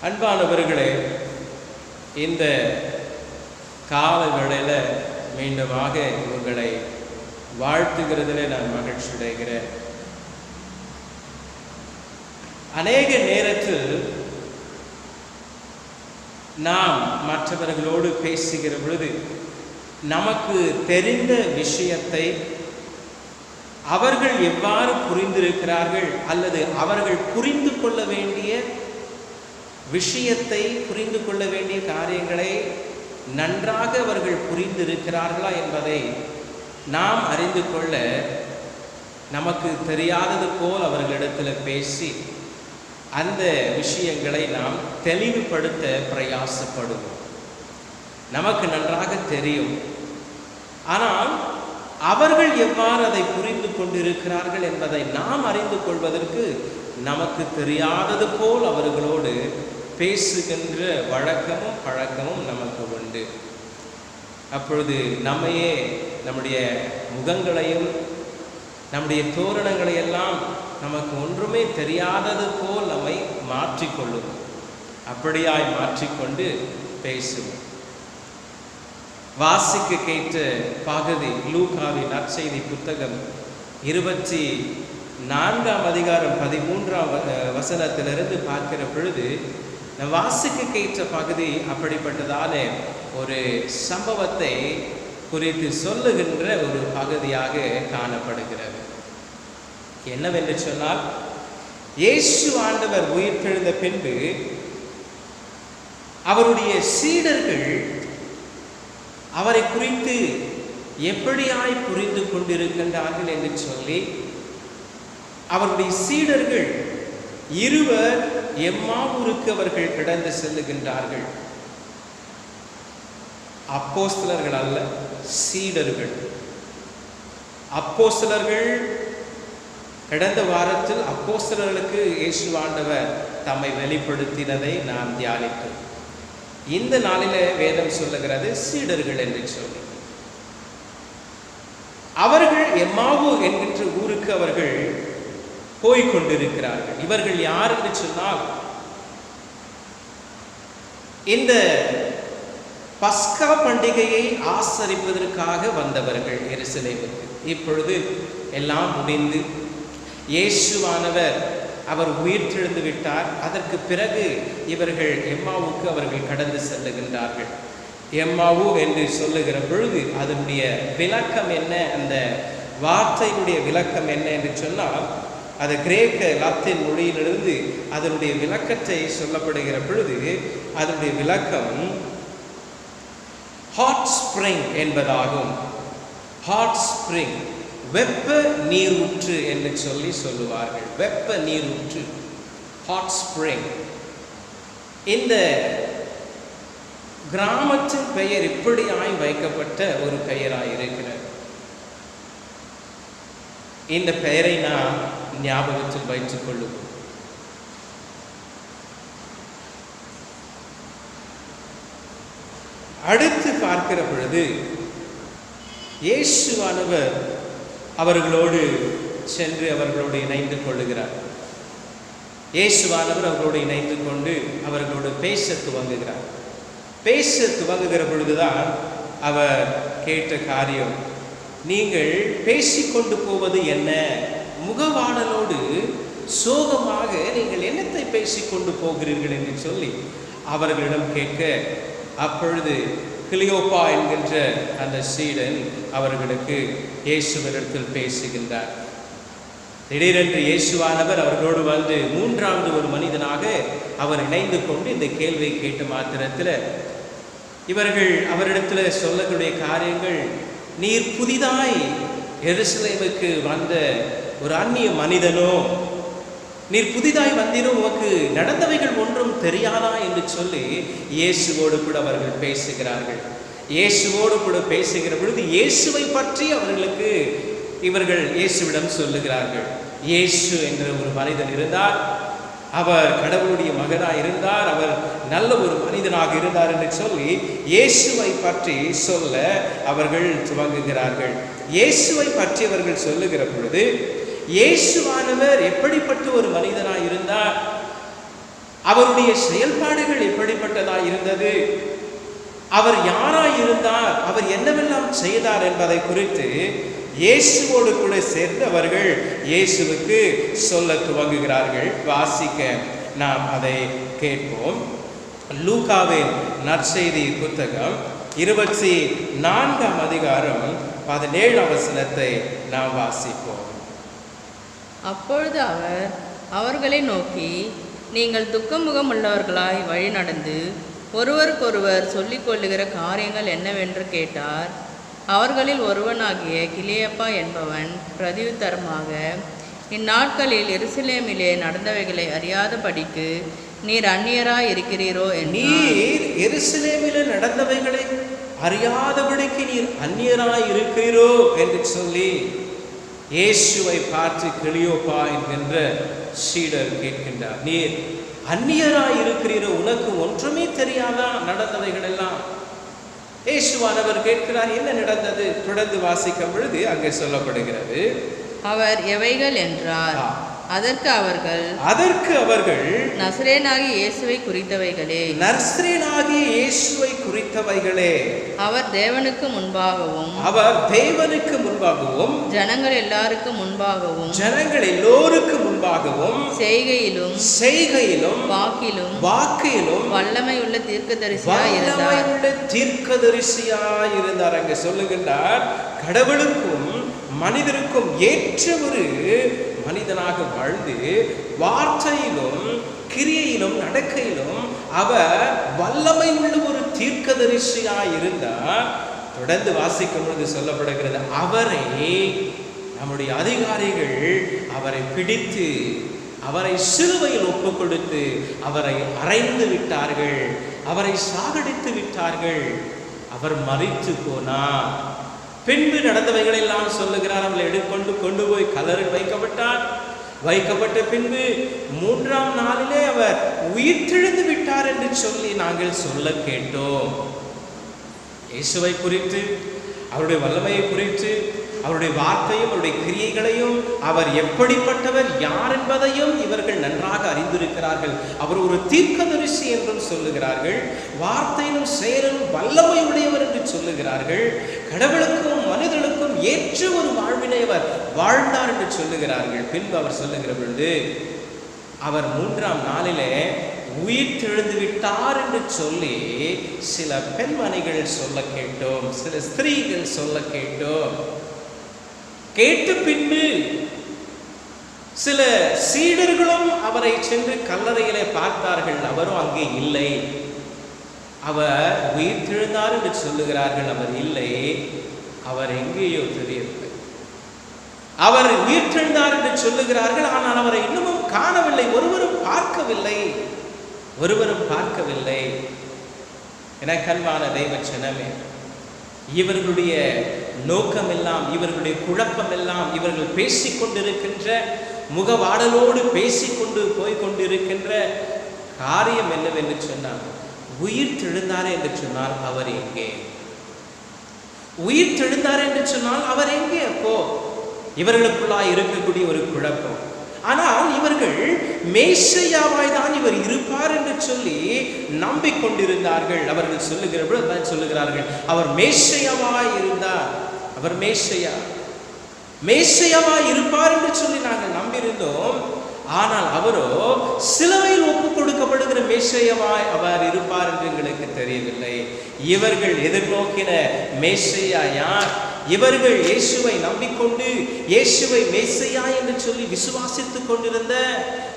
[SPEAKER 1] அன்பானவர்களே, இந்த கால வேளையில் மீண்டுமாக உங்களை வாழ்த்துகிறதிலே நான் மகிழ்ச்சி அடைகிறேன். அநேக நேரத்தில் நாம் மற்றவர்களோடு பேசுகிற பொழுது நமக்கு தெரிந்த விஷயத்தை அவர்கள் எவ்வாறு புரிந்திருக்கிறார்கள் அல்லது அவர்கள் புரிந்து கொள்ள வேண்டிய விஷயத்தை, புரிந்து கொள்ள வேண்டிய காரியங்களை நன்றாக அவர்கள் புரிந்திருக்கிறார்களா என்பதை நாம் அறிந்து கொள்ள நமக்கு தெரியாதது போல் அவர்களிடத்தில் பேசி அந்த விஷயங்களை நாம் தெளிவுபடுத்த பிரயாசப்படுவோம். நமக்கு நன்றாக தெரியும், ஆனால் அவர்கள் எவ்வாறு அதை புரிந்து கொண்டிருக்கிறார்கள் என்பதை நாம் அறிந்து கொள்வதற்கு நமக்கு தெரியாதது போல் அவர்களோடு பேசுகின்ற வழக்கமும் பழக்கமும் நமக்கு உண்டு. அப்பொழுது நம்மையே, நம்முடைய முகங்களையும் நம்முடைய தோரணங்களை எல்லாம் நமக்கு ஒன்றுமே தெரியாதது போல் நம்மை மாற்றிக்கொள்ளும். அப்படியாய் மாற்றிக்கொண்டு பேசுவோம். வாசிக்க கேட்ட பகுதி லூக்காவின் நற்செய்தி புத்தகம் 24ஆம் அதிகாரம் 13ஆம் வசனத்திலிருந்து பார்க்கிற பொழுது வாசிக்க கேட்ட பகுதி அப்படிப்பட்டதான ஒரு சம்பவத்தை குறித்து சொல்லுகின்ற ஒரு பகுதியாக காணப்படுகிறது. என்னவென்று சொன்னால், இயேசு ஆண்டவர் உயிர்த்தெழுந்த பின்பு அவருடைய சீடர்கள் அவரை குறித்து எப்படியாய் புரிந்து கொண்டிருக்கின்றார்கள் என்று சொல்லி அவருடைய சீடர்கள் இருவர் எம்மாவூருக்கு அவர்கள் கடந்து செல்லுகின்றார்கள். அப்போஸ்தலர்கள் அல்ல, சீடர்கள். அப்போஸ்தலர்கள் கடந்த வாரத்தில் அப்போஸ்தலர்களுக்கு இயேசு ஆண்டவர் தம்மை வெளிப்படுத்தினதை நாம் தியானித்தோம். இந்த நாளிலே வேதம் சொல்லுகிறது சீடர்கள் என்று சொல்லி. அவர்கள் எம்மாவு என்கின்ற ஊருக்கு அவர்கள் போய்கொண்டிருக்கிறார்கள். இவர்கள் யார் என்று சொன்னால், இந்த பஸ்கா பண்டிகையை ஆசரிப்பதற்காக வந்தவர்கள் எருசலேமுக்கு. இப்பொழுது எல்லாம் முடிந்து இயேசுவானவர் அவர் உயிர்த்தெழுந்து விட்டார். அதற்கு பிறகு இவர்கள் எம்மாவுக்கு அவர்கள் கடந்து செல்லுகின்றார்கள். எம்மாவு என்று சொல்லுகிற பொழுது அதனுடைய விளக்கம் என்ன, அந்த வார்த்தையினுடைய விளக்கம் என்ன என்று சொன்னால், அது கிரேக்க லத்தீன் மொழியிலிருந்து அதனுடைய விளக்கத்தை சொல்லப்படுகிற பொழுது அதனுடைய விளக்கம் ஹாட் ஸ்ப்ரிங் என்பதாகும். ஹாட் ஸ்ப்ரிங், வெப்ப நீரூற்று என்று சொல்லி சொல்லுவார்கள். வெப்ப நீரூற்று, ஹாட் ஸ்ப்ரிங். இந்த கிராமத்தின் பெயர் இப்படியாய் வைக்கப்பட்ட ஒரு பெயராய் இருக்கிறது. இந்த பெயரை நாம் ஞாபகத்தில் வைத்துக் கொள்ளுவோம். அடுத்து பார்க்கிற பொழுது இயேசுவானவர் அவர்களோடு சென்று அவர்களோடு இணைந்து கொள்ளுகிறார். இயேசுவானவர் அவர்களோடு இணைந்து கொண்டு அவர்களோடு பேச துவங்குகிறார். பேச துவங்குகிற பொழுதுதான் அவர் கேட்ட காரியம், நீங்கள் பேசிக்கொண்டு போவது என்ன? முகவாடலோடு சோகமாக நீங்கள் என்னத்தை பேசிக்கொண்டு போகிறீர்கள் என்று சொல்லி அவர்களிடம் கேட்க, அப்பொழுது கிளியோப்பா என்கின்ற அந்த சீடன் அவர்களுக்கு இயேசுவிடத்தில் பேசுகின்றார். திடீரென்று இயேசுவானவர் அவர்களோடு வந்து மூன்றாவது ஒரு மனிதனாக அவர் இணைந்து கொண்டு இந்த கேள்வியை கேட்ட மாத்திரத்தில் இவர்கள் அவரிடத்தில் சொல்லக்கூடிய காரியங்கள், நீர் புதிதாய் எருசலேமுக்கு வந்த ஒரு அந்நிய மனிதனோ, நீர் புதிதாய் வந்தீரோ, உமக்கு நடந்தவைகள் ஒன்றும் தெரியாதா என்று சொல்லி இயேசுவோடு கூட அவர்கள் பேசுகிறார்கள். இயேசுவோடு கூட பேசுகிற பொழுது இயேசுவை பற்றி அவர்களுக்கு இவர்கள் இயேசுவிடம் சொல்லுகிறார்கள். இயேசு என்ற ஒரு மனிதன் இருந்தார், அவர் கடவுளுடைய மகனாக இருந்தார், அவர் நல்ல ஒரு மனிதனாக இருந்தார் என்று சொல்லி இயேசுவை பற்றி சொல்ல அவர்கள் துவங்குகிறார்கள். இயேசுவை பற்றி அவர்கள் சொல்லுகிற பொழுது இயேசுவானவர் எப்படிப்பட்ட ஒரு மனிதனாக இருந்தார், அவருடைய செயல்பாடுகள் எப்படிப்பட்டதாக இருந்தது, அவர் யாராய் இருந்தார், அவர் என்னவெல்லாம் செய்தார் என்பதை குறித்து இயேசுவோடு கூட சேர்ந்து அவர்கள் இயேசுவுக்கு சொல்ல துவங்குகிறார்கள். வாசிக்க நாம் அதை கேட்போம். லூக்காவின் நற்செய்தி புத்தகம் 24ஆம் அதிகாரம் 17ஆம் வசனத்தை நாம் வாசிப்போம்.
[SPEAKER 5] அப்பொழுது அவர் அவர்களை நோக்கி, நீங்கள் துக்கமுகம் உள்ளவர்களாய் வழி நடந்து ஒருவருக்கொருவர் சொல்லிக் கொள்ளுகிற காரியங்கள் என்னவென்று கேட்டார். அவர்களில் ஒருவனாகிய கிளியப்பா என்பவன் பிரதியுத்தரமாக, இந்நாட்களில் எருசலேமிலே நடந்தவைகளை அறியாதபடிக்கு நீர் அந்நியராய் இருக்கிறீரோ என்றார்.
[SPEAKER 1] நீர் எருசலேமிலே நடந்தவைகளை அறியாதபடிக்கு நீர் அந்நியராய் இருக்கிறீரோ என்று சொல்லி இயேசுவை பார்த்து கிளியோப்பா என்கின்ற சீடர் கேட்கின்றார். நீர் அந்நியராய் இருக்கிறீரோ, உனக்கு ஒன்றுமே தெரியாதா நடந்தவைகள் எல்லாம்? இயேசுவானவர் கேட்கிறார், என்ன நடந்தது? தொடர்ந்து வாசிக்கும் பொழுது அங்கே சொல்லப்படுகிறது, அவர்
[SPEAKER 5] எவைகள் என்றார். அதற்கு அவர்கள்
[SPEAKER 1] நசரேயனாகிய இயேசுவை குறித்தவைகளே, நசரேயனாகிய இயேசுவை குறித்தவைகளே,
[SPEAKER 5] அவர் தேவனுக்கு முன்பாகவும்
[SPEAKER 1] ஜனங்கள் எல்லோருக்கு முன்பாகவும் செய்கையிலும் வாக்கிலும்
[SPEAKER 5] வல்லமையுள்ள தீர்க்கதரிசியாய்
[SPEAKER 1] இருந்தார். அங்கே சொல்லுகின்றார், கடவுளுக்கும் மனிதருக்கும் ஏற்ற ஒரு மனிதனாக வாழ்ந்து வார்த்தையிலும் கிரியையிலும் நடக்கையிலும் அவர் வல்லமை உள்ள ஒரு தீர்க்கதரிசியாய் இருந்தார். தொடர்ந்து வாசிக்கும் பொழுது சொல்லப்படுகிறது, அவரை நம்முடைய அதிகாரிகள் அவரை பிடித்து அவரை சிலுவையில் ஒப்பு கொடுத்து அவரை அறைந்து விட்டார்கள், அவரை சாகடித்து விட்டார்கள், அவர் மரித்து போனார். பின்பு நடந்தவைகள் எல்லாம் சொல்லுகிறார். அவளை எடுத்துக்கொண்டு கொண்டு போய் கல்லறையில் வைக்கப்பட்டார். வைக்கப்பட்ட பின்பு 3ஆம் நாளிலே அவர் உயிர்த்தெழுந்து விட்டார் என்று சொல்லி நாங்கள் சொல்ல கேட்டோம். இயேசுவை குறித்து, அவருடைய வல்லமையை குறித்து, அவருடைய வார்த்தையும் அவருடைய கிரியைகளையும், அவர் எப்படிப்பட்டவர் யார் என்பதையும் இவர்கள் நன்றாக அறிந்திருக்கிறார்கள். அவர் ஒரு தீர்க்கதரிசி என்றும் சொல்லுகிறார்கள். வார்த்தையிலும் செயலிலும் வல்லமை உடையவர் என்று சொல்லுகிறார்கள். கடவுளுக்கும் மனிதர்களுக்கும் ஏற்ற ஒரு வாழ்வினை அவர் வாழ்ந்தார் என்று சொல்லுகிறார்கள். பின்பு அவர் சொல்லுகிற பொழுது, அவர் 3ஆம் நாளிலே உயிர்த்தெழுந்து விட்டார் என்று சொல்லி சில பெண்மணிகள் சொல்ல கேட்டோம், சில ஸ்திரீகள் சொல்ல கேட்டோம். கேட்ட பின்பு சில சீடர்களும் அவரை சென்று கல்லறையிலே பார்த்தார்கள். அவரும் அங்கே இல்லை. அவர் உயிர்த்தெழுந்தார் என்று சொல்லுகிறார்கள். அவர் இல்லை, அவர் எங்கேயோ தெரியவில்லை. அவர் உயிர்த்தெழுந்தார் என்று சொல்லுகிறார்கள், ஆனால் அவரை இன்னமும் காணவில்லை. ஒருவரும் பார்க்கவில்லை. என கண்பான தெய்வ ஜனமே, இவர்களுடைய நோக்கம் எல்லாம், இவர்களுடைய குழப்பம் எல்லாம், இவர்கள் பேசிக்கொண்டிருக்கின்ற முகவாடலோடு பேசிக்கொண்டு போய்கொண்டிருக்கின்ற காரியம் என்னவென்று சொன்னார், உயிர் தெழுந்தார் என்று சொன்னால் அவர் எங்கே? உயிர் தெழுந்தார் என்று சொன்னால் அவர் எங்கே? அப்போ இவர்களுக்குள்ளாய் இருக்கக்கூடிய ஒரு குழப்பம். ஆனால் இவர்கள் மேசியாவாய் தான் இவர் இருப்பார் என்று சொல்லி நம்பிக்கொண்டிருந்தார்கள். அவர்கள் சொல்லுகிறார்கள், அவர் மேசியாவாய் இருந்தார், அவர் மேசியாவாய் இருப்பார் என்று சொல்லி நாங்கள் நம்பியிருந்தோம். ஆனால் அவரோ சிலுவையில் ஒப்புக் கொடுக்கப்படுகிற மேசியாவாய் அவர் இருப்பார் என்று எங்களுக்கு தெரியவில்லை. இவர்கள் எதிர்நோக்கின மேசியா யார்? இவர்கள் இயேசுவை நம்பிக்கொண்டு இயேசுவை மேசியா என்று சொல்லி விசுவாசித்துக் கொண்டிருந்த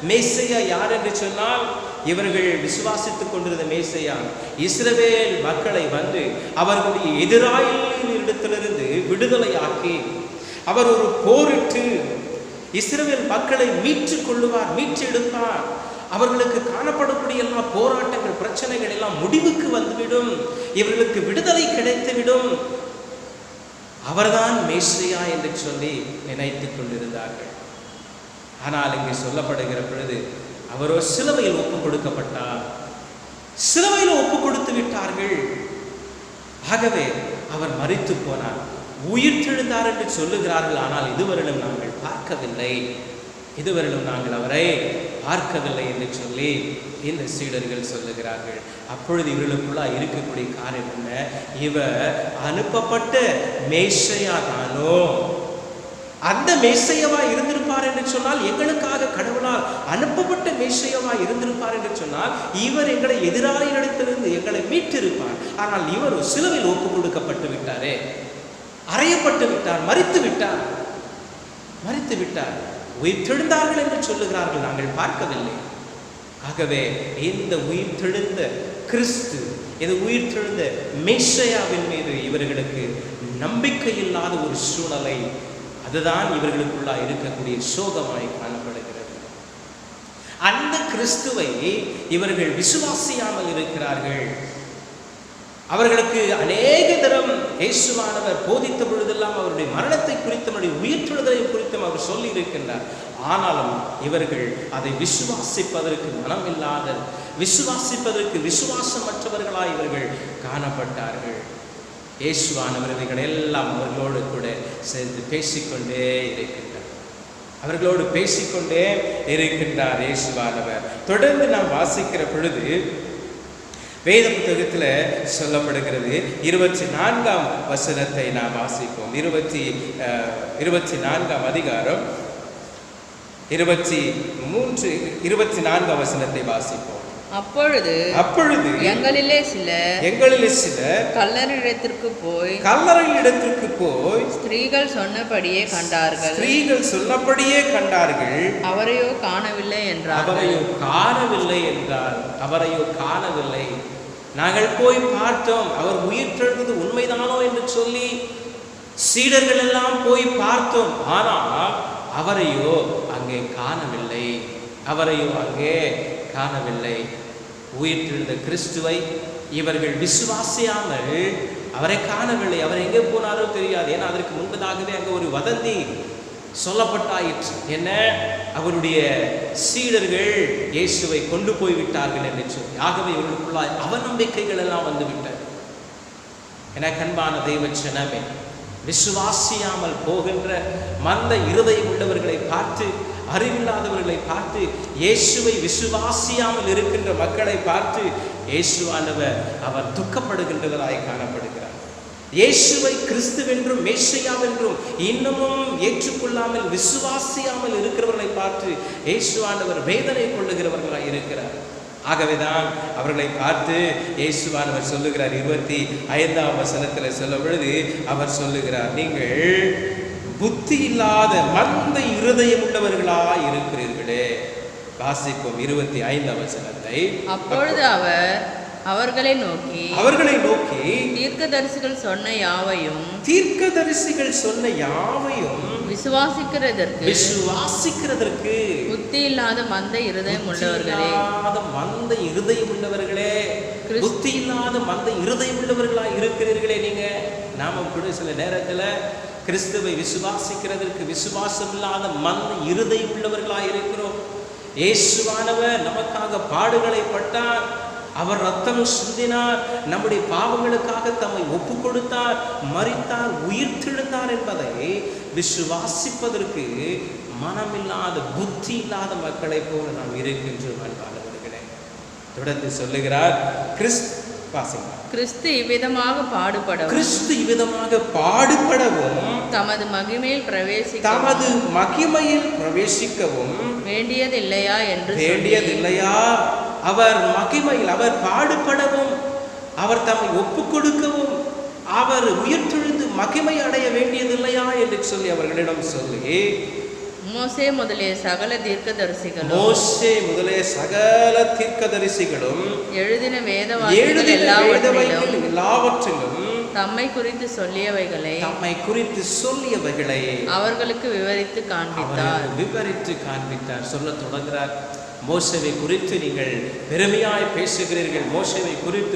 [SPEAKER 1] மேசியா யார் என்று சொன்னால், இவர்கள் விசுவாசித்துக் கொண்டிருந்த மேசியா இஸ்ரவேல் மக்களை வந்து அவர்களுடைய எதிராளிகளிடத்திலிருந்து விடுதலையாக்கி அவர் ஒரு போரிட்டு இஸ்ரவேல் மக்களை மீட்டுக் கொள்ளுவார், மீட்டெடுப்பார். அவர்களுக்கு காணப்படக்கூடிய எல்லா போராட்டங்கள், பிரச்சனைகள் எல்லாம் முடிவுக்கு வந்துவிடும், இவர்களுக்கு விடுதலை கிடைத்துவிடும். அவர்தான் மேசியா என்று சொல்லி நினைத்துக் கொண்டிருந்தார்கள். ஆனால் இங்கே சொல்லப்படுகிற பொழுது அவரோ சிலுவையில் ஒப்புக் கொடுக்கப்பட்டார், சிலுவையில் ஒப்புக் கொடுத்து விட்டார்கள். ஆகவே அவர் மரித்து போனார், உயிர் தெழுந்தார் என்று சொல்லுகிறார்கள். ஆனால் இதுவரையிலும் நாங்கள் பார்க்கவில்லை, இதுவரையிலும் நாங்கள் அவரை பார்க்கவில்லை என்று சொல்லி இந்த சீடர்கள் சொல்லுகிறார்கள். அப்பொழுது இவர்களுக்குள்ளா இருக்கக்கூடிய காரியம் என்ன? இவர் அனுப்பப்பட்ட மேசியா தானோ? அந்த மேசியாவா இருந்திருப்பார் என்று சொன்னால், எங்களுக்காக கடவுளால் அனுப்பப்பட்ட மேசியாவா இருந்திருப்பார் என்று சொன்னால், இவர் எங்களை எதிராளிகளிடத்திலிருந்து எங்களை மீட்டிருப்பார். ஆனால் இவர் சிலுவையில் ஒப்புக் கொடுக்கப்பட்டு விட்டாரே, அறையப்பட்டு விட்டார், மரித்து விட்டார். உயிர் தெழுந்தார்கள் என்று சொல்லுகிறார்கள், நாங்கள் பார்க்கவில்லை. ஆகவே இந்த உயிர் தெழுந்த கிறிஸ்து, இந்த உயிர் தெழுந்த மேசியாவின் மீது இவர்களுக்கு நம்பிக்கை இல்லாத ஒரு சூழ்நிலை, அதுதான் இவர்களுக்குள்ளா இருக்கக்கூடிய சோகமாய் காணப்படுகிறது. அந்த கிறிஸ்துவை இவர்கள் விசுவாசியாமல் இருக்கிறார்கள். அவர்களுக்கு அநேக தரம் இயேசுவானவர் போதித்த பொழுதெல்லாம் அவருடைய மரணத்தை குறித்தும் அவருடைய உயிர்த்தெழுதலை குறித்தும் அவர் சொல்லி இருக்கின்றார். ஆனாலும் இவர்கள் அதை விசுவாசிப்பதற்கு மனமில்லாத, விசுவாசிப்பதற்கு விசுவாசமற்றவர்களாய் இவர்கள் காணப்பட்டார்கள். இயேசுவானவர் இவைகள் எல்லாம் அவர்களோடு கூட சேர்ந்து பேசிக்கொண்டே இருக்கின்றார், அவர்களோடு பேசிக்கொண்டே இருக்கின்றார் இயேசுவானவர். தொடர்ந்து நாம் வாசிக்கிற பொழுது வேத புத்தகத்தில் சொல்லப்படுகிறது. 24ஆம் வசனத்தை நாம் வாசிப்போம். 24ஆம் அதிகாரம் 24ஆம் வசனத்தை வாசிப்போம்.
[SPEAKER 5] அப்பொழுது எங்களிலே சிலர் கல்லறையிடத்திற்கு போய் ஸ்திரீகள் சொன்னபடியே கண்டார்கள், அவரையோ காணவில்லை
[SPEAKER 1] காணவில்லை. நாங்கள் போய் பார்த்தோம், அவர் உயிர் தெழுந்தது உண்மைதானோ என்று சொல்லி சீடர்கள் எல்லாம் போய் பார்த்தோம். ஆனால் அவரையோ அங்கே காணவில்லை. உயிர் தெழுந்த கிறிஸ்துவை இவர்கள் விசுவாசியாமல் அவரை காணவில்லை. அவர் எங்கே போனாரோ தெரியாது. ஏன்னா அதற்கு முன்பதாகவே அங்கே ஒரு வதந்தி சொல்லப்பட்டாயிற்று. என்ன? அவருடைய சீடர்கள் இயேசுவை கொண்டு போய் விட்டார்கள் என்று சொல்லி. ஆகவே இவர்களுக்குள்ளாய் அவநம்பிக்கைகள் எல்லாம் வந்து விட்டது. என கண்பான தெய்வ ஜனமே, விசுவாசியாமல் போகின்ற மந்த இருதயம் உள்ளவர்களை பார்த்து, அறிவில்லாதவர்களை பார்த்து, இயேசுவை விசுவாசியாமல் இருக்கின்ற மக்களை பார்த்து இயேசுவானவர் அவர் துக்கப்படுகின்றவராய் காணப்படுகிறார். இயேசுவை கிறிஸ்துவென்றும் மேசியாவென்றும் இன்னமும் ஏற்றுக்கொள்ளாமல் விசுவாசியாமல் இருக்கிறவர்களை பார்த்து இயேசுவானவர் வேதனை கொள்ளுகிறவர்களாய் இருக்கிறார். ஆகவேதான் அவர்களை பார்த்து இயேசுவானவர் சொல்லுகிறார். 25ஆம் வசனத்தில் சொல்லும் பொழுது அவர் சொல்லுகிறார், நீங்கள் புத்தி இல்லாத மந்த இருதயம் உள்ளவர்களாய் இருக்கிறீர்களே. வாசிப்போம் 25ஆம் வசனத்தை.
[SPEAKER 5] அப்பொழுது அவர் அவர்களை நோக்கி தீர்க்கதரிசிகள் சொன்ன யாவையும் விசுவாசிக்கிறதற்கு புத்தி இல்லாத மந்த இருதயம் உள்ளவர்களே,
[SPEAKER 1] புத்தி இல்லாத மந்த இருதயம் உள்ளவர்களா இருக்கிறீர்களே. நீங்க நாம கூட சில நேரத்துல கிறிஸ்துவை விசுவாசிக்கிறதற்கு விசுவாசம் இல்லாத மந்த இருதயம் உள்ளவர்களா இருக்கிறோம். இயேசுவானவர் நமக்காக பாடுகளை பட்டார், அவர் ரத்தம் சிந்தினார், நம்முடைய பாவங்களுக்காக தம்மை ஒப்பு கொடுத்தார், மரித்தார், உயிர்த்தெழுந்தார் என்பதை விசுவாசிப்பதற்கு மனமில்லாத புத்தி இல்லாத மக்களைப் போல நாம் இருக்கின்றோம் அன்பானவர்களே. தொடர்ந்து சொல்லுகிறார்,
[SPEAKER 5] கிறிஸ்து இவ்விதமாக
[SPEAKER 1] பாடுபடவும்
[SPEAKER 5] தமது மகிமையில் பிரவேசிக்கவும் வேண்டியதில்லையா என்று
[SPEAKER 1] வேண்டியதில்லையா? அவர் மகிமையில், அவர் பாடுபடவும், அவர் தம்மை ஒப்பு கொடுக்கவும், அவர் உயிர்த்தெழுந்து மகிமை அடைய வேண்டியதில்லையா என்று சொல்லி அவர்களிடம் சொல்லி,
[SPEAKER 5] மோசே முதலிய சகல தீர்க்கதரிசிகளும் எழுதின வேதவாக்கியங்கள் எல்லாவற்றிலும் தம்மை குறித்து சொல்லியவைகளை அவர்களுக்கு விவரித்து காண்பித்தார். சொல்ல தொடங்குகிறார், மோசேவை குறித்து நீங்கள் பெருமையாய் பேசுகிறீர்கள், மோசேவை குறித்து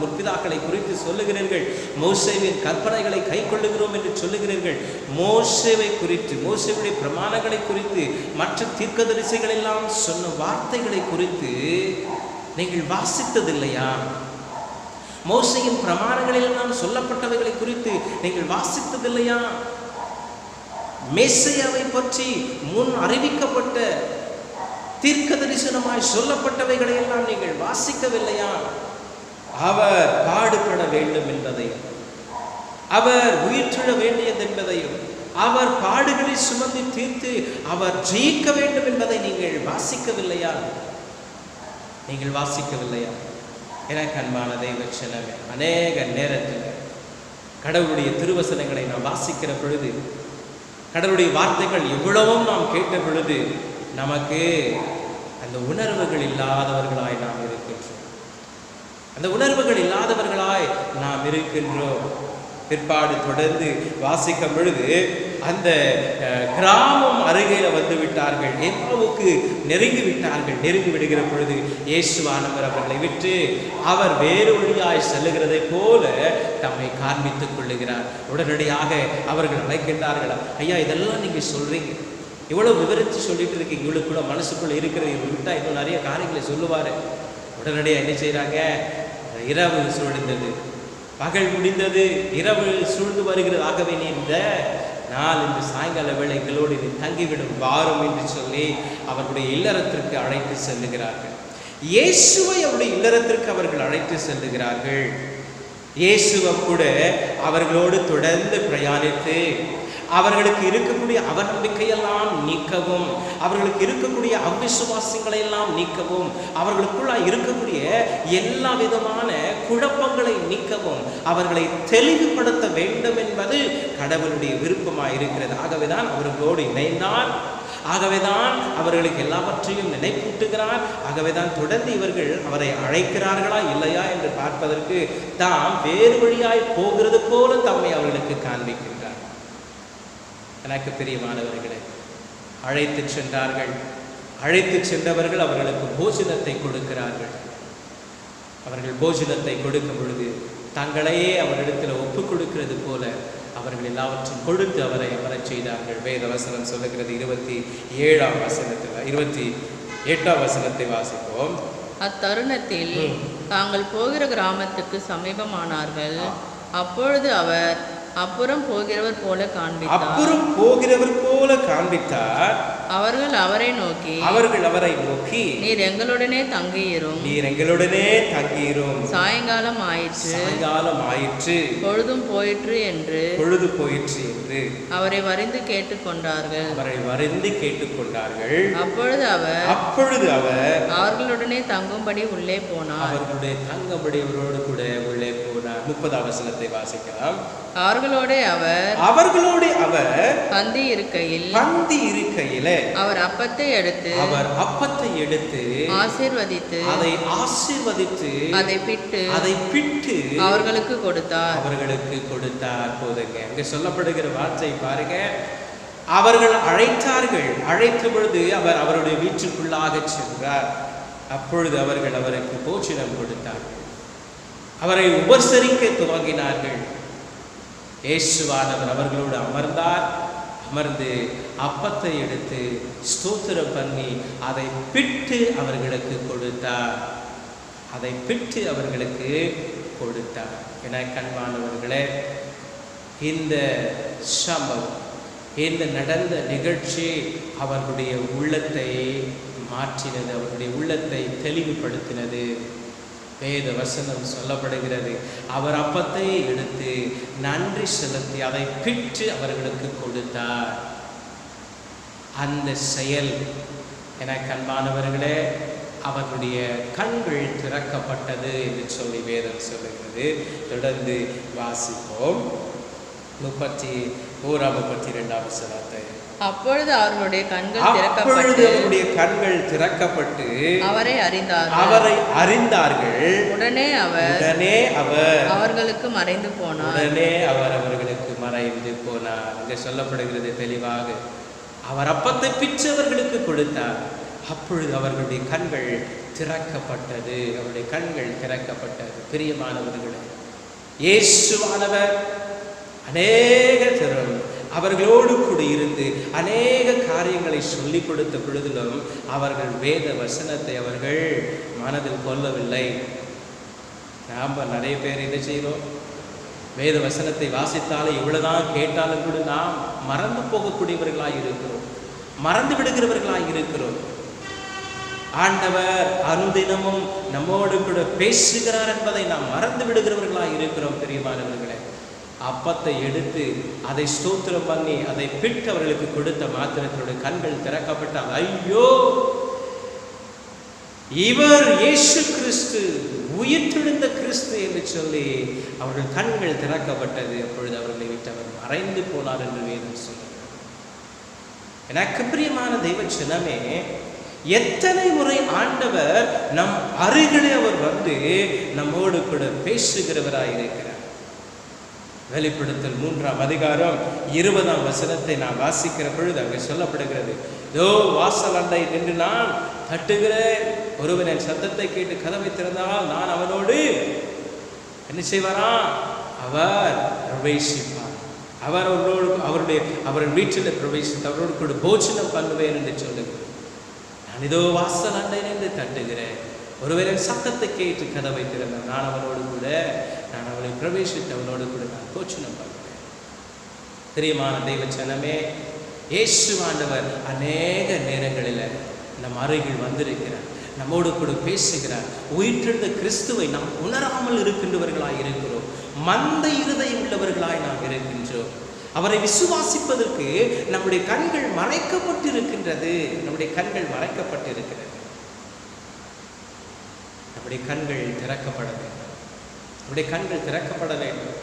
[SPEAKER 5] முற்பிதாக்களை குறித்து சொல்லுகிறீர்கள், மோசேவின் கற்பனைகளை கை கொள்ளுகிறோம் என்று சொல்லுகிறீர்கள். மோசேவை குறித்து, மோசேவுடைய பிரமாணங்களை குறித்து, மற்ற தீர்க்கதரிசிகள் எல்லாம் சொன்ன வார்த்தைகளை குறித்து நீங்கள் வாசித்ததில்லையா? மோசேயின் பிரமாணங்களில் எல்லாம் சொல்லப்பட்டவைகளை குறித்து நீங்கள் வாசித்ததில்லையா? மேசியாவை பற்றி முன் அறிவிக்கப்பட்ட தீர்க்க தரிசனமாய் சொல்லப்பட்டவைகளை எல்லாம் நீங்கள் வாசிக்கவில்லையா? அவர் பாடுபட வேண்டும் என்பதையும், அவர் உயிர்த்தெழ வேண்டியது என்பதையும், அவர் பாடுகளை சுமந்து தீர்த்து அவர் ஜெயிக்க வேண்டும் என்பதை நீங்கள் வாசிக்கவில்லையா? எனக்கு அன்பான தெய்வ ஜனமே, அநேக நேரத்தில் கடவுளுடைய திருவசனங்களை நாம் வாசிக்கிற பொழுது, கடவுளுடைய வார்த்தைகள் எவ்வளவும் நாம் கேட்ட பொழுது நமக்கு அந்த உணர்வுகள் இல்லாதவர்களாய் நாம் இருக்கின்றோம். பிற்பாடு தொடர்ந்து வாசிக்கும் பொழுது அந்த கிராமம் அருகில வந்து விட்டார்கள், எம்மாவுக்கு நெருங்கி விட்டார்கள். நெருங்கி விடுகிற பொழுது இயேசுவானவர் அவர்களை விட்டு அவர் வேறு வழியாய் செல்லுகிறதை போல தம்மை காண்பித்துக் கொள்ளுகிறார். உடனடியாக அவர்கள் அழைக்கின்றார்கள், ஐயா இதெல்லாம் நீங்க சொல்றீங்க, இவ்வளவு விவரித்து சொல்லிட்டு இருக்கீங்க, இவளுக்குள்ள மனசுக்குள்ள இருக்கிறது, இவங்க விட்டா இன்னும் நிறைய காரியங்களை சொல்லுவாரு. உடனடியாக என்ன செய்யறாங்க, இரவு சூழ்ந்தது, பகல் முடிந்தது, இரவு சூழ்ந்து வருகிறது. ஆகவே நீ இந்த நாள், இந்த சாயங்கால வேளை எங்களோடு நீ தங்கிவிடும் வாரும் என்று சொல்லி அவர்களுடைய இல்லறத்திற்கு அழைத்து செல்லுகிறார்கள். இயேசுவை அவருடைய இல்லறத்திற்கு அவர்கள் அழைத்து செல்லுகிறார்கள். இயேசுவை கூட அவர்களோடு தொடர்ந்து பிரயாணித்து அவர்களுக்கு இருக்கக்கூடிய அவநம்பிக்கையெல்லாம் நீக்கவும், அவர்களுக்கு இருக்கக்கூடிய அவிசுவாசங்களை எல்லாம் நீக்கவும், அவர்களுக்குள்ள இருக்கக்கூடிய எல்லா விதமான குழப்பங்களை நீக்கவும், அவர்களை தெளிவுபடுத்த வேண்டும் என்பது கடவுளுடைய விருப்பமாக இருக்கிறது. ஆகவேதான் அவர்களோடு இணைந்தார், ஆகவேதான் அவர்களுக்கு எல்லாவற்றையும் நினைப்பூட்டுகிறார். ஆகவேதான் தொடர்ந்து இவர்கள் அவரை அழைக்கிறார்களா இல்லையா என்று பார்ப்பதற்கு தாம் வேறு வழியாய் போகிறது போல தம்மை அவர்களுக்கு காண்பிக்கிறார். எனக்கு பிரியமானவர்களே, அழைத்து சென்றார்கள். அழைத்து சென்றவர்கள் அவர்களுக்கு போஜனத்தை கொடுக்கிறார்கள். அவர்கள் போஜனத்தை கொடுக்கும் பொழுது தங்களையே அவரிடத்தில் ஒப்பு கொடுக்கிறது போல அவர்கள் எல்லாவற்றையும் கொடுத்து அவரை அமரச் செய்தார்கள். வேத வசனம் சொல்லுகிறது 27ஆம் வசனத்தை வாசிப்போம். அத்தருணத்தில் தாங்கள் போகிற கிராமத்துக்கு சமீபமானார்கள். அப்பொழுது அவர் அப்புறம் போகிறவர் போல காண்பித்தார். அவர்கள் அவரை நோக்கி நீர் எங்களுடனே தங்கியிரும், சாயங்காலம் ஆயிற்று, பொழுதும் போயிற்று என்று அவரை வரிந்து கேட்டுக்கொண்டார்கள். அப்பொழுது அவர் அவர்களுடனே தங்கும்படி உள்ளே போனார்.
[SPEAKER 1] 30ஆம் வசனத்தை வாசிக்கலாம்.
[SPEAKER 5] அவர்களோடு அவர் பந்தி இருக்கையில் அவர் அப்பத்தை எடுத்து ஆசீர்வதித்து அதை பிட்டு அவர்களுக்கு கொடுத்தார்.
[SPEAKER 1] போதுங்க, இங்க சொல்லப்படுகிற வார்த்தை பாருங்க. அவர்கள் அழைத்தார்கள். அழைத்த பொழுது அவர் அவருடைய வீட்டுக்குள்ளாக சென்றார். அப்பொழுது அவர்கள் அவருக்கு போஜனம் கொடுத்தார்கள், அவரை உபசரிக்க துவங்கினார்கள். இயேசுவானவர் அவர்களோடு அமர்ந்து அப்பத்தை எடுத்து ஸ்தோத்திரம் பண்ணி அதை பிட்டு அவர்களுக்கு கொடுத்தார்.
[SPEAKER 5] அதை பெற்று அவர்களுக்கு கொடுத்தார். என கண்பானவர்களே, இந்த சம்பவம், இந்த நடந்த நிகழ்ச்சி அவர்களுடைய உள்ளத்தை மாற்றினது, அவர்களுடைய உள்ளத்தை தெளிவுபடுத்தினது. வேத வசனம் சொல்லப்படுகிறது, அவர் அப்பத்தை எடுத்து நன்றி செலுத்தி அதை பெற்று அவர்களுக்கு கொடுத்தார். அந்த செயல், என கண்பானவர்களே, அவர்களுடைய கண்கள் திறக்கப்பட்டது என்று சொல்லி வேதம் சொல்லுகிறது. தொடர்ந்து வாசிப்போம். 31-32 வசனத்தை.
[SPEAKER 6] அப்பொழுது அவர்களுடைய கண்கள்
[SPEAKER 5] திறக்கப்பட்டு
[SPEAKER 6] அவரை
[SPEAKER 5] அறிந்தார்கள்.
[SPEAKER 6] உடனே அவர் அவர்களுக்கு மறைந்து போனார்.
[SPEAKER 5] இங்கே சொல்லப்படுகிறது தெளிவாக, அவர் அப்பத்தை பிச்சவர்களுக்கு கொடுத்தார். அப்பொழுது அவர்களுடைய கண்கள் திறக்கப்பட்டது. அவருடைய கண்கள் திறக்கப்பட்டது. பிரியமானவர்களே, இயேசுவானவர் அநேக தரம் அவர்களோடு கூட இருந்து அநேக காரியங்களை சொல்லிக் கொடுத்த பொழுதிலும் அவர்கள் வேத வசனத்தை அவர்கள் மனதில் கொள்ளவில்லை. நாம் நிறைய பேர் என்ன செய்கிறோம்? வேத வசனத்தை வாசித்தாலும் இவ்வளவுதான் கேட்டாலும் கூட நாம் மறந்து போகக்கூடியவர்களாக இருக்கிறோம், மறந்து விடுகிறவர்களாக இருக்கிறோம். ஆண்டவர் அனுதினமும் நம்மோடு கூட பேசுகிறார் என்பதை நாம் மறந்து விடுகிறவர்களாக இருக்கிறோம். பிரியமானவர்களே, அப்பத்தை எடுத்து அதை ஸ்தோத்திரம் பண்ணி அதை பிட்டு அவர்களுக்கு கொடுத்த மாத்திரத்தினுடைய கண்கள் திறக்கப்பட்டால், ஐயோ, இவர் இயேசு கிறிஸ்து, உயிர்த்தெழுந்த கிறிஸ்து என்று சொல்லி அவர்கள் கண்கள் திறக்கப்பட்டது. அப்பொழுது அவர்களை விட்டு அவர் மறைந்து போனார் என்று வேதம் சொல்லுகிறது. எனக்கு பிரியமான தெய்வ ஜனமே, எத்தனை முறை ஆண்டவர் நம் அருகிலே அவர் வந்து நம்மோடு கூட பேசுகிறவராய் இருக்கிறார். வெளிப்படுத்தல் 3-20 வசனத்தை நான் வாசிக்கிற பொழுது அங்கே சொல்லப்படுகிறது, இதோ வாசல் அண்டை நின்று நான் தட்டுகிறேன், ஒருவன் என் சத்தத்தை கேட்டு கதவை திறந்தால் நான் அவனோடு என்ன செய்வாரா? அவர் பிரவேசிப்பார். அவர் அவருடைய வீட்டில் பிரவேசித்து அவரோடு கூட போஜனம் பண்ணுவேன் என்று சொல்லுகிறேன். நான் இதோ வாசல் அண்டை நின்று தட்டுகிறேன், ஒருவர் என் சத்தத்தை கேட்டு கதவை திறந்தால் நான் அவனோடு கூட அவனை பிரவேசித்து அவனோடு கூட நான் போஜனம் பண்ணுவேன். பிரியமான தெய்வ ஜனமே, இயேசுவாண்டவர் அநேக நேரங்களில் நம் அருகில் வந்திருக்கிறார், நம்மோடு கூட பேசுகிறார். உயிர்த்தெழுந்த கிறிஸ்துவை நாம் உணராமல் இருக்கின்றவர்களாய் இருக்கிறோம், மந்த இருதயம் உள்ளவர்களாய் நாம் இருக்கின்றோம். அவரை விசுவாசிப்பதற்கு நம்முடைய கண்கள் மறைக்கப்பட்டிருக்கின்றது. நம்முடைய கண்கள் மறைக்கப்பட்டிருக்கிறது. நம்முடைய கண்கள் திறக்கப்பட வேண்டும். நம்முடைய கண்கள் திறக்கப்பட வேண்டும்.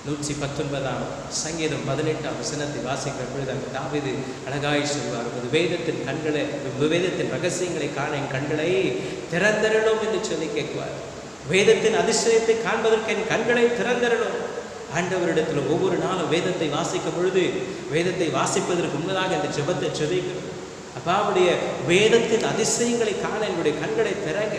[SPEAKER 5] 119 சங்கீதம் 18 வசனத்தை வாசிக்கிற பொழுது அங்கு தாவீது அழகாய் சொல்வார், வேதத்தின் ரகசியங்களை காண என் கண்களை திறந்தரணும் என்று சொல்லி கேட்குவார். வேதத்தின் அதிசயத்தை காண்பதற்கு என் கண்களை திறந்தரணும். ஆண்டவரிடத்தில் ஒவ்வொரு நாளும் வேதத்தை வாசிக்கும் பொழுது, வேதத்தை வாசிப்பதற்கு முன்னதாக இந்த ஜெபத்தை ஜெபிக்கணும். அப்பாவுடைய வேதத்தின் அதிசயங்களை காண என்னுடைய கண்களை திறங்க.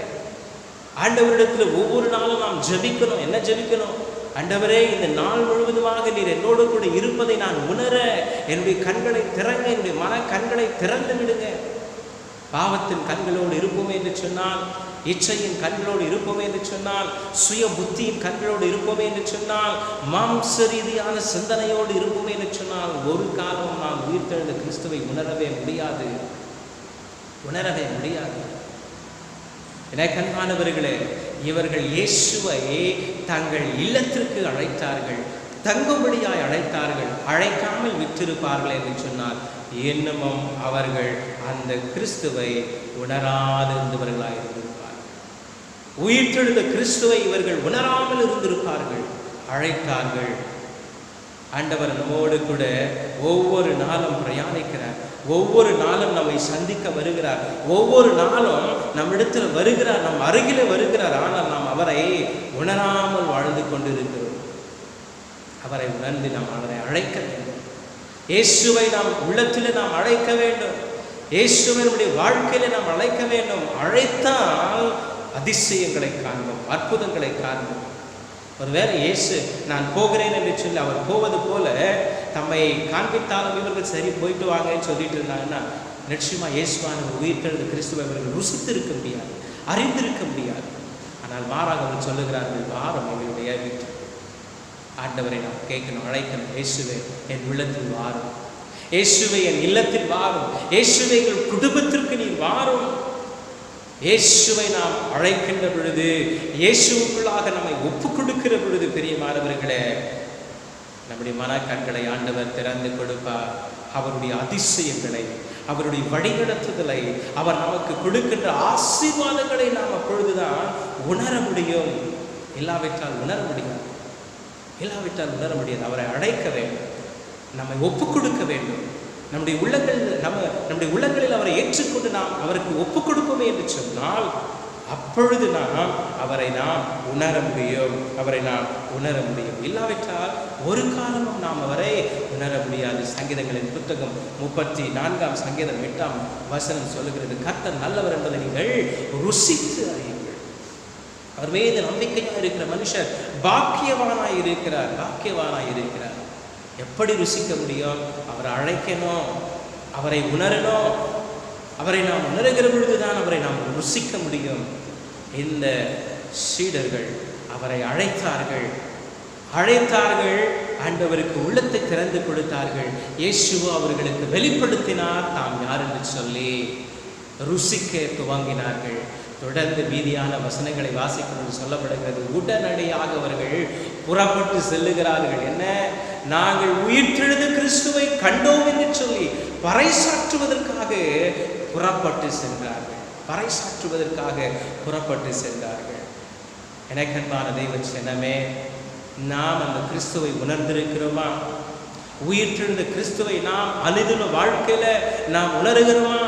[SPEAKER 5] ஆண்டவரிடத்தில் ஒவ்வொரு நாளும் நாம் ஜெபிக்கணும். என்ன ஜெபிக்கணும்? ஆண்டவரே, இந்த நாள் முழுவதுமாக நீர் என்னோடு கூட இருப்பதை நான் உணர என்னுடைய கண்களை திறங்க, என்னுடைய மன கண்களை திறந்து விடுங்க. பாவத்தின் கண்களோடு இருப்போமே என்று சொன்னால், இச்சையின் கண்களோடு இருப்போமே என்று சொன்னால், சுய புத்தியின் கண்களோடு இருப்போமே என்று சொன்னால், மாம்ச ரீதியான சிந்தனையோடு இருப்போமே என்று சொன்னால், ஒரு காலம் நாம் உயிர்த்தெழுந்த கிறிஸ்துவை உணரவே முடியாது. எனக்கு அன்பானவர்களே, இவர்கள் இயேசுவை தங்கள் இல்லத்திற்கு அழைத்தார்கள், தங்கும்படியாய் அழைத்தார்கள். அழைக்காமல் விட்டிருப்பார்கள் என்று சொன்னால் இன்னமும் அவர்கள் அந்த கிறிஸ்துவை உணராதிருந்தவர்களாய் இருந்திருப்பார்கள். உயிர்த்தெழுந்த கிறிஸ்துவை இவர்கள் உணராமல் இருந்திருப்பார்கள். அழைத்தார்கள். ஆண்டவர் நம்மோடு கூட ஒவ்வொரு நாளும் பிரயாணிக்கிறார். ஒவ்வொரு நாளும் நம்மை சந்திக்க வருகிறார். ஒவ்வொரு நாளும் நம்மிடத்தில் வருகிறார், நம் அருகிலே வருகிறார். ஆனால் நாம் அவரை உணராமல் வாழ்ந்து கொண்டிருக்கிறோம். அவரை உணர்ந்து நாம் அவரை அழைக்க வேண்டும். இயேசுவை நாம் உள்ளத்திலே நாம் அழைக்க வேண்டும். இயேசுவை நம்முடைய வாழ்க்கையிலே நாம் அழைக்க வேண்டும். அழைத்தால் அதிசயங்களை காண்போம், அற்புதங்களை காண்போம். ஒருவேளை இயேசு நான் போகிறேன் என்று சொல்லி அவர் போவது போல தம்மை காண்பித்தாலும் இவர்கள் சரி போயிட்டு வாங்கன்னு சொல்லிட்டு இருந்தாங்கன்னா, நிச்சயமா இயேசுவான உயிர்த்தெழுந்த கிறிஸ்துவை அவர்கள் ருசித்து இருக்க முடியாது. அறிந்திருக்க முடியாது. ஆனால் மாறாக அவர் சொல்லுகிறார்கள், வாரம் எங்களுடைய வீட்டு ஆண்டவரை நாம் கேட்கணும், அழைக்கணும். இயேசுவே என் உள்ளத்தில் வாரும், இயேசுவை என் இல்லத்தில் வாரும், இயேசுவை எங்கள் குடும்பத்திற்கு நீர் வாரும். இயேசுவை நாம் அழைக்கின்ற பொழுது, இயேசுவுக்குள்ளாக நம்மை ஒப்புக் கொடுக்கிற பொழுது, பிரியமானவர்களே, நம்முடைய மனக்கண்களை ஆண்டவர் திறந்து கொடுப்பார். அவருடைய அதிசயங்களை, அவருடைய வழிநடத்துதலை, அவர் நமக்கு கொடுக்கின்ற ஆசீர்வாதங்களை நாம் அப்பொழுதுதான் உணர முடியும். இல்லாவிட்டால் உணர முடியாது, இல்லாவிட்டால் உணர முடியாது. அவரை அழைக்க வேண்டும், நம்மை ஒப்புக் கொடுக்க வேண்டும். நம்முடைய உள்ளங்களில் அவரை ஏற்றுக்கொண்டு நாம் அவருக்கு ஒப்புக் கொடுப்போமே என்று சொன்னால், அப்பொழுது நாம் அவரை நாம் உணர முடியும், அவரை நாம் உணர முடியும். இல்லாவிட்டால் ஒரு காலமும் நாம் அவரை உணர முடியாது. சங்கீதங்களின் புத்தகம் 34 சங்கீதம் 8 சொல்லுகிறது, கர்த்தர் நல்லவர் என்பதை நீங்கள் ருசித்து அறியுங்கள். அவர் மீது நம்பிக்கையாக இருக்கிற மனுஷர் பாக்கியவானாய் இருக்கிறார், பாக்கியவானாய் இருக்கிறார். எப்படி ருசிக்க முடியும்? அவரை அழைக்கணும், அவரை உணரணும். அவரை நாம் உணர்கிற பொழுதுதான் அவரை நாம் ருசிக்க முடியும். இந்த சீடர்கள் அவரை அழைத்தார்கள், ஆண்டவருக்கு உள்ளத்தை திறந்து கொடுத்தார்கள். இயேசுவோ அவர்களுக்கு வெளிப்படுத்தினார் தாம் யார் என்று சொல்லி ருசிக்க துவங்கினார்கள். தொடர்ந்து மீதியான வசனங்களை வாசிக்கும் என்று சொல்லப்படுகிறது. உடனடியாக அவர்கள் புறப்பட்டு செல்லுகிறார்கள். என்ன? நாங்கள் உயிர்த்தெழுந்த கிறிஸ்துவை கண்டோம் என்று சொல்லி பறைசாற்றுவதற்காக புறப்பட்டு சென்றார்கள், பறைசாற்றுவதற்காக புறப்பட்டு சென்றார்கள். எனக்கன்பான தெய்வ ஜனமே, நாம் அந்த கிறிஸ்துவை உணர்ந்திருக்கிறோமா? உயிர்த்தெழுந்த கிறிஸ்துவை நாம் அனுதின வாழ்க்கையில நாம் உணர்கிறோமா?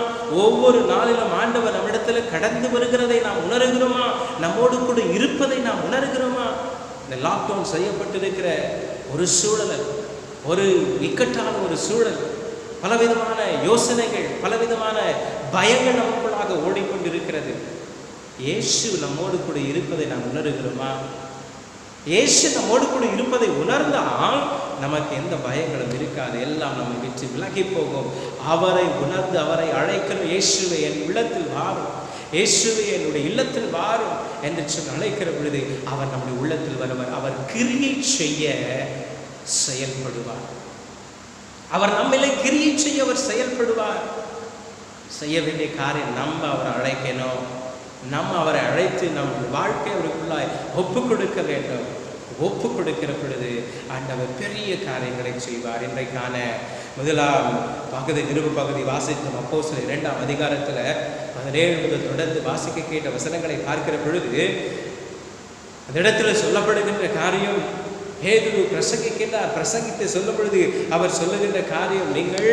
[SPEAKER 5] ஒவ்வொரு நாளிலும் ஆண்டவர் நம்மிடத்துல கடந்து வருகிறதை நாம் உணர்கிறோமா? நம்மோடு கூட இருப்பதை நாம் உணர்கிறோமா? இந்த லாக்டவுன் செய்யப்பட்டிருக்கிற ஒரு சூழல், ஒரு இக்கட்டான ஒரு சூழல், பலவிதமான யோசனைகள், பலவிதமான பயங்கள் நமக்குள்ளாக ஓடிக்கொண்டிருக்கிறது. இயேசு நம்மோடு கூட இருப்பதை நாம் உணர்கிறோமா? இயேசு நம்மோடு கூட இருப்பதை உணர்ந்தால் நமக்கு எந்த பயங்களும் இருக்காது, எல்லாம் நம்மை விட்டு விலகி போகும். அவரை உணர்ந்து அவரை அழைக்கணும். இயேசுவை என் உள்ளத்தில் வாரும், இயேசுவை என்னுடைய இல்லத்தில் வாரும் என்று சொல்லி அழைக்கிற பொழுது அவர் நம்முடைய உள்ளத்தில் வருவார். அவர் கிரியை செய்ய செயல்படுவார். அவர் நம்மிலே கிரியை செய்ய அவர் செயல்படுவார். செய்ய வேண்டிய காரியம் நம்ம அவரை அழைக்கணும், நம்ம அவரை அழைத்து நம் வாழ்க்கை அவருக்குள்ளாய் ஒப்பு கொடுக்க வேண்டும். ஒப்பு கொடுக்கிற பொழுது ஆண்டவர் பெரிய காரியங்களை செய்வார். இன்றைக்கான முதலாம் பகுதி, நிருப பகுதி வாசித்தோம். அப்போஸ்தலர் 2ஆம் அதிகாரத்தில் 17 முதல் தொடர்ந்து வாசிக்க கேட்ட வசனங்களை பார்க்கிற பொழுது அந்த இடத்துல சொல்லப்படுகின்ற காரியம், பேதுரு பிரசங்கிக்கின்றார். பிரசங்கித்து சொல்லும் பொழுது அவர் சொல்லுகின்ற காரியம், நீங்கள்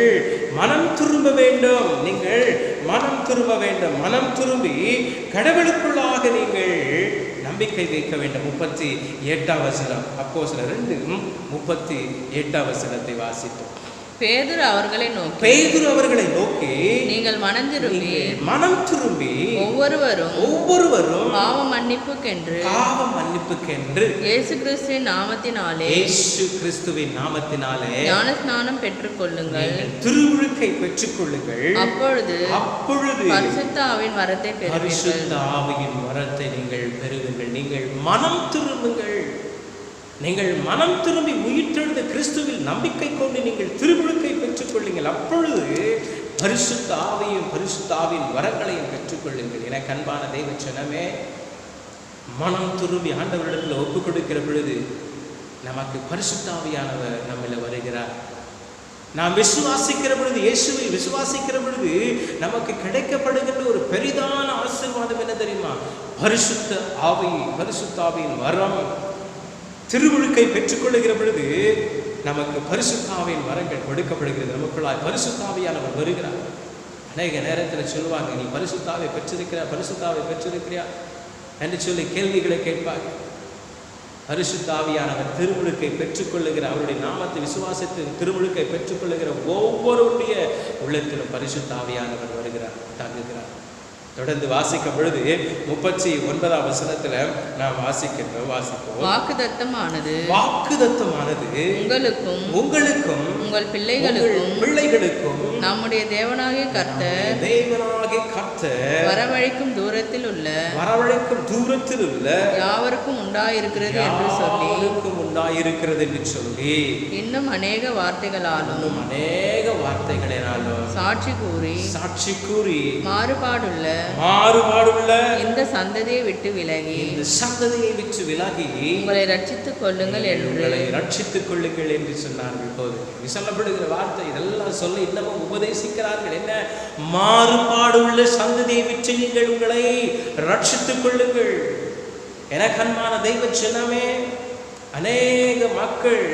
[SPEAKER 5] மனம் திரும்ப வேண்டும், நீங்கள் மனம் திரும்ப வேண்டும், மனம் திரும்பி கடவுளுக்குள்ளாக நீங்கள் நம்பிக்கை வைக்க வேண்டும். 38ஆம் வசனம், அப்போஸ்தலர் 2:38 வசனத்தை வாசித்தோம்.
[SPEAKER 6] பேதுரு அவர்களை நோக்கி நீங்கள் மனம் திரும்பி ஒவ்வொருவரும் பாவ மன்னிப்புக்கென்று இயேசு கிறிஸ்துவின் நாமத்தினாலே ஞானஸ்நானம் பெற்றுக்கொள்ளுங்கள், திருமுழுக்கை பெற்றுக்கொள்ளுங்கள். அப்பொழுது பரிசுத்த ஆவியின் வரத்தை நீங்கள் பெறுவீர்கள். நீங்கள் மனம் திரும்புங்கள். நீங்கள் மனம் திரும்பி உயிர்த்தெழுந்த கிறிஸ்துவில் நம்பிக்கை கொண்டு நீங்கள் திருமுழுக்கை பெற்றுக்கொள்ளுங்கள். அப்பொழுது பரிசுத்த ஆவியும் பரிசுத்த ஆவியின் வரங்களையும் பெற்றுக்கொள்ளுங்கள். எனக்கு அன்பான தெய்வ ஜனமே, மனம் திரும்பி ஆண்டவரிடத்தில் ஒப்பு கொடுக்கிற பொழுது நமக்கு பரிசுத்த ஆவியானவர் நம்மில் வருகிறார். நாம் விசுவாசிக்கிற பொழுது, இயேசுவை விசுவாசிக்கிற பொழுது நமக்கு கிடைக்கப்படுகின்ற ஒரு பெரிதான ஆசீர்வாதம் என்ன தெரியுமா? பரிசுத்த ஆவி, பரிசுத்த ஆவியின் வரம். திருமுழுக்கை பெற்றுக்கொள்ளுகிற பொழுது நமக்கு பரிசுத்த ஆவியின் வரங்கள் கொடுக்கப்படுகிறது. நமக்குள்ளாய் பரிசுத்த ஆவியானவர் வருகிறார். அநேக நேரத்தில் சொல்லுவாங்க, நீ பரிசுத்த ஆவியை பெற்றிருக்கிறியா என்று சொல்லி கேள்விகளை கேட்பாங்க. பரிசுத்த ஆவியானவர் திருமுழுக்கை பெற்றுக்கொள்ளுகிற, அவருடைய நாமத்தை விசுவாசித்து திருமுழுக்கை பெற்றுக்கொள்ளுகிற ஒவ்வொருடைய உள்ளத்திலும் பரிசுத்த ஆவியானவர் வருகிறார், தங்குகிறார்.
[SPEAKER 5] தொடர்ந்து வாசிக்கும் பொழுது 39ஆம் வசனத்துல நாம் வாசிப்போம்.
[SPEAKER 7] வாக்குதத்தமானது
[SPEAKER 5] உங்களுக்கும்
[SPEAKER 7] உங்கள் பிள்ளைகளுக்கும்
[SPEAKER 5] நம்முடைய தேவனாகிய கர்த்தர்
[SPEAKER 7] வரவழைக்கும் தூரத்தில் உள்ள யாவருக்கும் உண்டாயிருக்கிறது
[SPEAKER 5] என்று சொல்லி
[SPEAKER 7] இன்னும் அநேக வார்த்தைகளாலும் சாட்சி கூறி மாறுபாடுள்ள இந்த சந்ததியை விட்டு விலகி உங்களை ரட்சித்துக் கொள்ளுங்கள்
[SPEAKER 5] என்று சொன்னார்கள். போது சொல்லப்படுகிற வார்த்தை இதெல்லாம் சொல்ல இன்னமும் உபதேசிக்கிறார்கள். என்ன? மாறுபாடுள்ள சந்ததியை விட்டு நீங்கள் உங்களை ரட்சித்துக் கொள்ளுங்கள். எனக்கு அன்பான தெய்வ ஜனமே, அநேக மக்கள்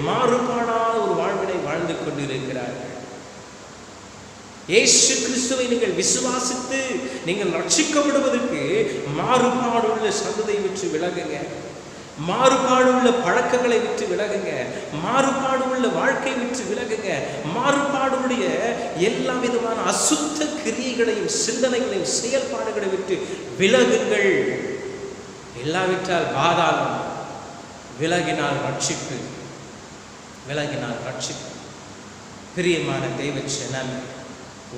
[SPEAKER 5] மாறுபாடான ஒரு வாழ்வினை வாழ்ந்து கொண்டிருக்கிறார்கள். இயேசு கிறிஸ்துவை நீங்கள் விசுவாசித்து நீங்கள் ரட்சிக்கப்படுவதற்கு மாறுபாடுள்ள சந்ததியை விட்டு விலகுங்க. மாறுபாடுள்ள பழக்கங்களை விட்டு விலகுங்க. மாறுபாடுள்ள வாழ்க்கை விட்டு விலகுங்க. மாறுபாடுடைய எல்லா விதமான அசுத்த கிரியைகளையும் சிந்தனைகளையும் செயல்பாடுகளை விட்டு விலகுங்கள். இல்லாவிட்டால் பாதாளம், விலகினால் ரட்சிப்பு. பிரியமான தெய்வ ஜனமே,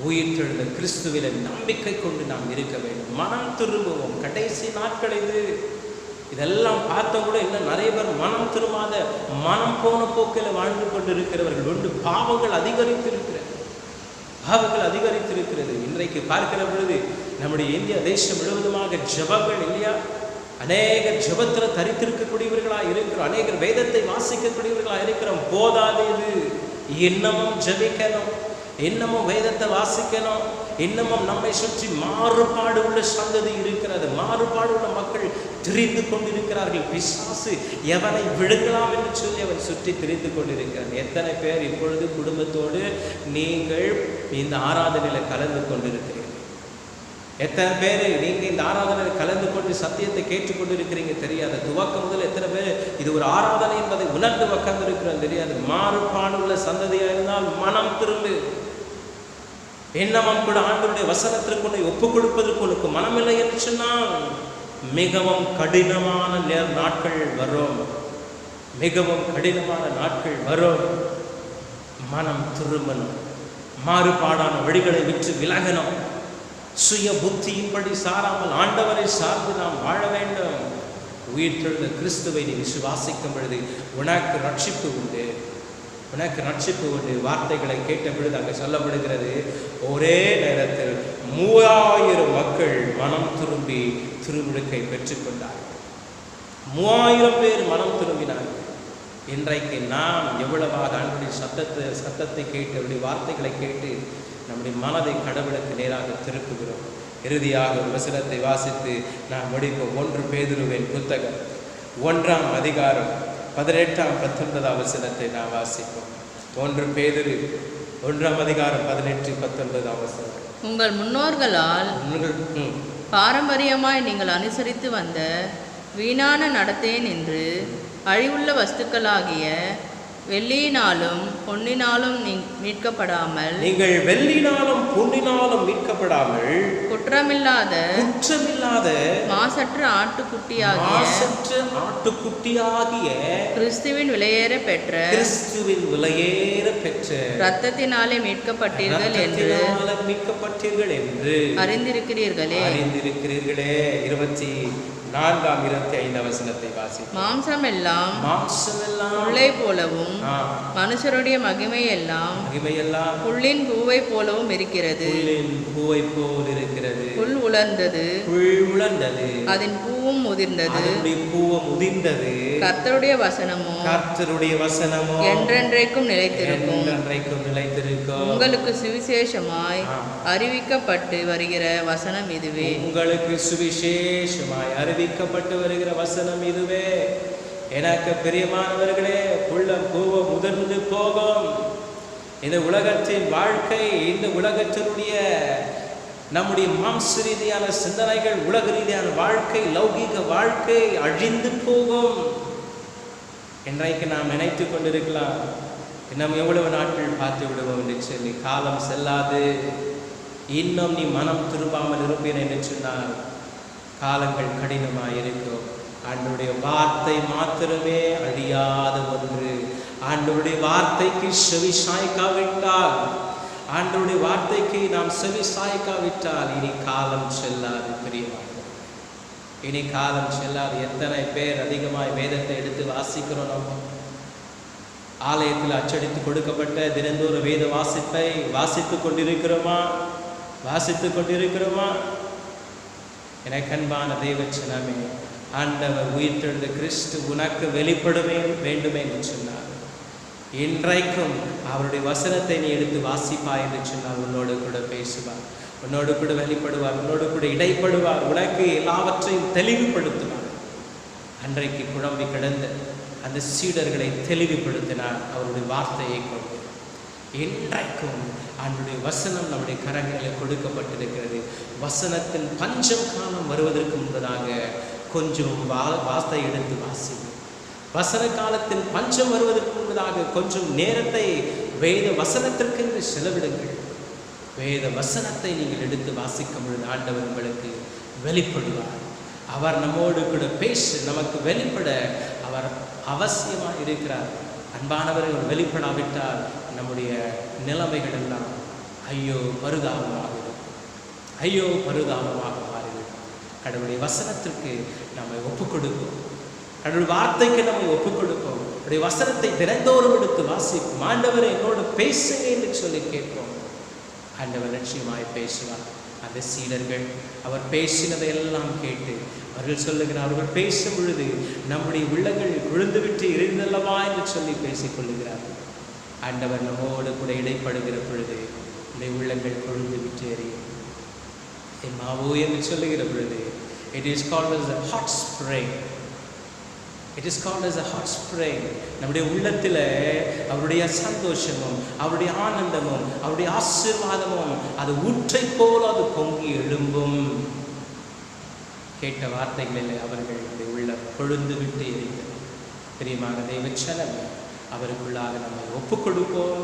[SPEAKER 5] உயிர்த்தெழுந்த கிறிஸ்துவில நம்பிக்கை கொண்டு நாம் இருக்க வேண்டும். மனம் திரும்புவோம். கடைசி நாட்கள் இதெல்லாம் பார்த்தா கூட இன்னும் நிறைய பேர் மனம் திரும்பாத மனம் போன போக்கில் வாழ்ந்து கொண்டு இருக்கிறவர்கள் உண்டு. பாவங்கள் அதிகரித்திருக்கிறது. இன்றைக்கு பார்க்கிற பொழுது நம்முடைய இந்திய தேசம் முழுவதுமாக ஜபங்கள் இல்லையா? அநேக ஜபத்தில் தரித்திருக்கக்கூடியவர்களாக இருக்கிறோம். அநேகர் வேதத்தை வாசிக்கக்கூடியவர்களாக இருக்கிறோம். போதாது இது. இன்னமும் ஜபிக்கணும், இன்னமும் வேதத்தை வாசிக்கணும். இன்னமும் நம்மை சுற்றி மாறுபாடு உள்ள சந்ததி இருக்கிறது. மாறுபாடு உள்ள மக்கள் திரிந்து கொண்டிருக்கிறார்கள். பிசாசு எவனை விழுங்கலாம் என்று சொல்லி அவன் சுற்றி திரிந்து கொண்டிருக்கிறான். எத்தனை பேர் இப்பொழுது குடும்பத்தோடு நீங்கள் இந்த ஆராதனையில் கலந்து கொண்டிருக்கிறீர்கள்? எத்தனை பேர் நீங்க இந்த ஆராதனையில் கலந்து கொண்டு சத்தியத்தை கேட்டுக்கொண்டு இருக்கிறீங்க தெரியாது. துவக்கம் முதல் எத்தனை பேர் இது ஒரு ஆராதனை என்பதை உணர்ந்து உட்கார்ந்து இருக்கிறோம் தெரியாது. மாறுபாடு உள்ள சந்ததியாக இருந்தால் மனம் திரும்பு. என்னமும் கூட ஆண்டவருடைய வசனத்திற்கு உன்னை ஒப்புக் கொடுப்பதற்கு உனக்கு மனமில்லை என்று சொன்னால் மிகவும் கடினமான நாட்கள் வரும். மனம் திரும்பணும். மாறுபாடான வழிகளை விட்டு விலகணும். சுய புத்தியின்படி சாராமல் ஆண்டவரை சார்ந்து நாம் வாழ வேண்டும். உயிர்த்தெழுந்த கிறிஸ்துவை நீ விசுவாசிக்கும் பொழுது உனக்கு ரட்சிப்பு உண்டு. வார்த்தைகளை கேட்ட பொழுது அங்கே சொல்லப்படுகிறது, ஒரே நேரத்தில் 3000 மக்கள் மனம் திரும்பி திருமுழுக்கை பெற்றுக்கொண்டார்கள். 3000 பேர் மனம் திரும்பினார்கள். இன்றைக்கு நாம் எவ்வளவாக ஆண்டவருடைய சத்தத்தை கேட்டு அவருடைய வார்த்தைகளை கேட்டு நம்முடைய மனதை கடவுளுக்கு நேராக திருப்புகிறோம். இறுதியாக ஒரு வசனத்தை வாசித்து நாம் முடிப்போம். 1 பேதுருவின் புத்தகம் 1ஆம் அதிகாரம் 18ஆம் 19ஆம் வசனத்தை நாம் வாசிப்போம். 1 பேதுரு 1ஆம் அதிகாரம் 18 19ஆம் வசனம்.
[SPEAKER 7] உங்கள் முன்னோர்களால் பாரம்பரியமாய் நீங்கள் அனுசரித்து வந்த வீணான நடத்தையை நின்று அழிவுள்ள வஸ்துக்களாகிய வெள்ளியினாலும் பொன்னினாலும் மீட்கப்படாமல் குற்றமில்லாத மாசற்ற ஆட்டுக்குட்டியாகிய கிறிஸ்துவின் விலையேற பெற்ற இரத்தத்தினாலே மீட்கப்பட்டீர்கள் என்று அறிந்திருக்கிறீர்களே.
[SPEAKER 5] 24ஆம் 25ஆம் வசனத்தை வாசி.
[SPEAKER 7] மாம்சம் எல்லாம் புல்லை போலவும் மனுஷருடைய மகிமை எல்லாம் புல்லின் பூவை போலவும் இருக்கிறது. புல் உலர்ந்தது, அதன் பூவும் உதிர்ந்தது. கர்த்தருடைய வசனமும் என்றென்றைக்கும் நிலைத்திருக்கும். உங்களுக்கு சுவிசேஷமாய் அறிவிக்கப்பட்டு வருகிற வசனம் இதுவே.
[SPEAKER 5] அறிவிக்கப்பட்டு வருகிற வசனம் இதுவே. எனக்கு பிரியமானவர்களே, புல்லும் பூவும் உதிர்ந்து போகும். இந்த உலகத்தின் வாழ்க்கை, இந்த உலகத்தினுடைய நம்முடைய மாம்ச ரீதியான சிந்தனைகள், உலக ரீதியான வாழ்க்கை, லௌகீக வாழ்க்கை அழிந்து போகும். இன்றைக்கு நாம் நினைத்து கொண்டிருக்கலாம், இன்னும் எவ்வளவு நாட்கள் பார்த்து விடுவோம் என்று சொல்லி. காலம் செல்லாது.
[SPEAKER 6] இன்னும் நீ மனம் திரும்பாமல் இருப்பேன் என்று சொன்னால் காலங்கள் கடினமாக இருக்கும். ஆண்டவருடைய வார்த்தை மாத்திரமே அழியாத ஒன்று. ஆண்டவருடைய வார்த்தைக்கு செவி சாய்க்காவிட்டால், ஆண்டவருடைய வார்த்தைக்கு நாம் செவி சாய்க்காவிட்டால் இனி காலம் செல்லாது. பிரியமாக, இனி காலம் செல்லாது. எத்தனை பேர் அதிகமாய் வேதத்தை எடுத்து வாசிக்கிறோம். நம்ம ஆலயத்தில் அச்சடித்து கொடுக்கப்பட்ட தினந்தோறும் வேத வாசிப்பை வாசித்து கொண்டிருக்கிறோமா? எனக்கு அன்பான தேவச்சனமே, ஆண்டவர் உயிர்த்தெழுந்த கிறிஸ்து உனக்கு வெளிப்படுமே வேண்டுமே என்று சொன்னார். இன்றைக்கும் அவருடைய வசனத்தை நீ எடுத்து வாசிப்பாய் என்று சொன்னால் உன்னோடு கூட பேசுவார், உன்னோடு கூட வெளிப்படுவார், உன்னோடு கூட இடைப்படுவார், உனக்கு எல்லாவற்றையும் தெளிவுபடுத்துவார். அன்றைக்கு குழம்பி கிடந்த அந்த சீடர்களை தெளிவுபடுத்தினார் அவருடைய வார்த்தையை கொண்டு. இன்றைக்கும் ஆண்டுடைய வசனம் நம்முடைய கரங்களில் கொடுக்கப்பட்டிருக்கிறது. வசனத்தின் பஞ்சம் காலம் வருவதற்கு முன்பதாக கொஞ்சம் வார்த்தை எடுத்து வாசிக்கும். வசன காலத்தின் பஞ்சம் வருவதற்கு முன்பதாக கொஞ்சம் நேரத்தை வேத வசனத்திற்கென்று செலவிடுங்கள். வேத வசனத்தை நீங்கள் எடுத்து வாசிக்கும் பொழுது ஆண்டவர் உங்களுக்கு வெளிப்படுவார். அவர் நம்மோடு கூட பேச, நமக்கு வெளிப்பட அவர் அவசியமாக இருக்கிறார். அன்பானவர்கள், வெளிப்படாவிட்டால் நம்முடைய நிலைமைகள் எல்லாம் ஐயோ பரிதாபமாக மாறிவிடும். கடவுளுடைய வசனத்திற்கு நம்மை ஒப்புக் கொடுப்போம், கடவுள் வார்த்தைக்கு நம்மை ஒப்புக் கொடுப்போம். அவருடைய வசனத்தை தினந்தோறும் எடுத்து வாசிப்போம். ஆண்டவரை என்னோடு பேசுங்க என்று சொல்லி கேட்போம். ஆண்டவர் நிச்சயமாய் பேசுவார். அந்த சீடர்கள் அவர் பேசினதை எல்லாம் கேட்டு அவர்கள் சொல்லுகிறார், அவர்கள் பேசும் பொழுது நம்முடைய உள்ளங்கள் விழுந்துவிட்டு இருந்தல்லவா என்று சொல்லி பேசிக்கொள்ளுகிறார்கள். ஆண்டவர் நம்மோடு கூட இடைப்படுகிற பொழுது நம்முடைய உள்ளங்கள் கொழுந்து விட்டு எறியும். எம்மாவோ என்று சொல்லுகிற பொழுது it is called as a hot spring. நம்முடைய உள்ளத்தில் அவருடைய சந்தோஷமும் அவருடைய ஆனந்தமும் அவருடைய ஆசீர்வாதமும் அது ஊற்றை போல் அது பொங்கி எழும்பும். கேட்ட வார்த்தைகளில் அவர்களுடைய உள்ளம் கொழுந்து விட்டு எரிந்தது. பிரியமான தேவச்சனமே, அவருக்குள்ளாக நம்மை ஒப்புக் கொடுப்போம்.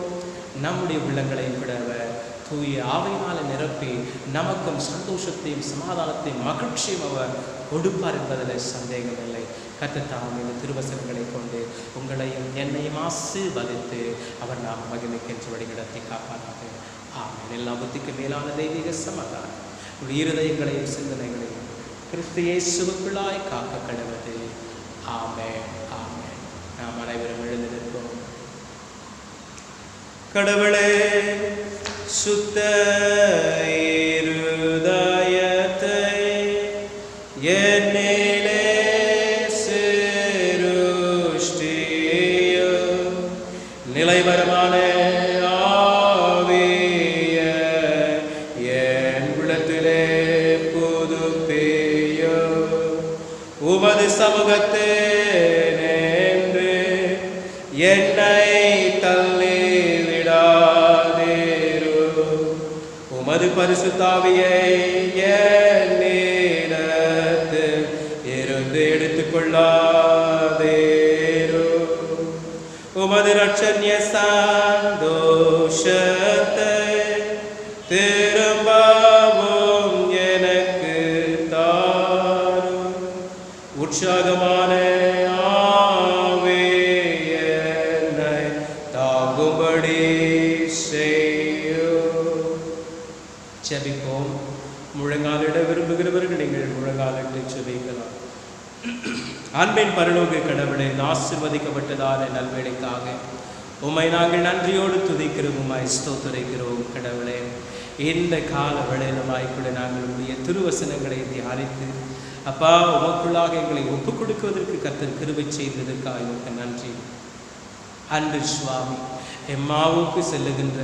[SPEAKER 6] நம்முடைய உள்ளங்களையும் கூட அவர் தூய ஆவியினால் நிரப்பி நமக்கும் சந்தோஷத்தையும் சமாதானத்தையும் மகிழ்ச்சியும் அவர் கொடுப்பார் என்பதில் சந்தேகமில்லை. கர்த்தர் இந்த திருவசனங்களை கொண்டு உங்களையும் என்னையும் ஆசீர்வதித்து அவர் நாம் மகிமைக்கென்று வழிநடத்தி காப்பானாக. ஆமென். எல்லா புத்திக்கு மேலான தெய்வீக சமாதானம் உடைய இருதயங்களையும் சிந்தனைகளையும் கிறிஸ்து இயேசுவுக்குள்ளாய் காக்க கடவுது. ஆமென், ஆமென். நாம் அனைவரும் எழுந்து நிற்போம். கடவுளே, சுத்த இருதயத்தை என்னிலே சிருஷ்டியும், நிலைவரமான ஆவிய என் உள்ளத்திலே புதுப்பியும். உமது சமூகத்தே நின்று என்னை தள்ளி விடாதீரும். உமது பரிசுத்தாவியை என்னிடத்தில் இருந்து எடுத்துக்கொள்ளாதீரும். உமது இரட்சண்ய சந்தோஷத்தை திரும்பவும் எனக்கு தாரும். உற்சாகமான ஆவியை தாங்கும்படி செய்யும். செபிப்போம். முழங்காலிட விரும்புகிறவர்கள் நீங்கள் முழங்காலிட்டு செபிக்கலாம். அன்பின் பரலோக கடவுளை, ஆசீர்வதிக்கப்பட்டதான நல்வேளைக்காக உம்மை நாங்கள் நன்றியோடு துதிக்கிறோம், உம்மை ஸ்தோத்திரிக்கிறோம். கடவுளே, இந்த கால வேளையிலுமாய் கூட நாங்கள் உடைய திருவசனங்களை தியானித்து அப்பா உமக்குள்ளாக எங்களை ஒப்புக் கொடுக்குவதற்கு கர்த்தர் கிருபை செய்ததற்காக எனக்கு நன்றி. அன்று சுவாமி எம்மாவுக்கு செல்லுகின்ற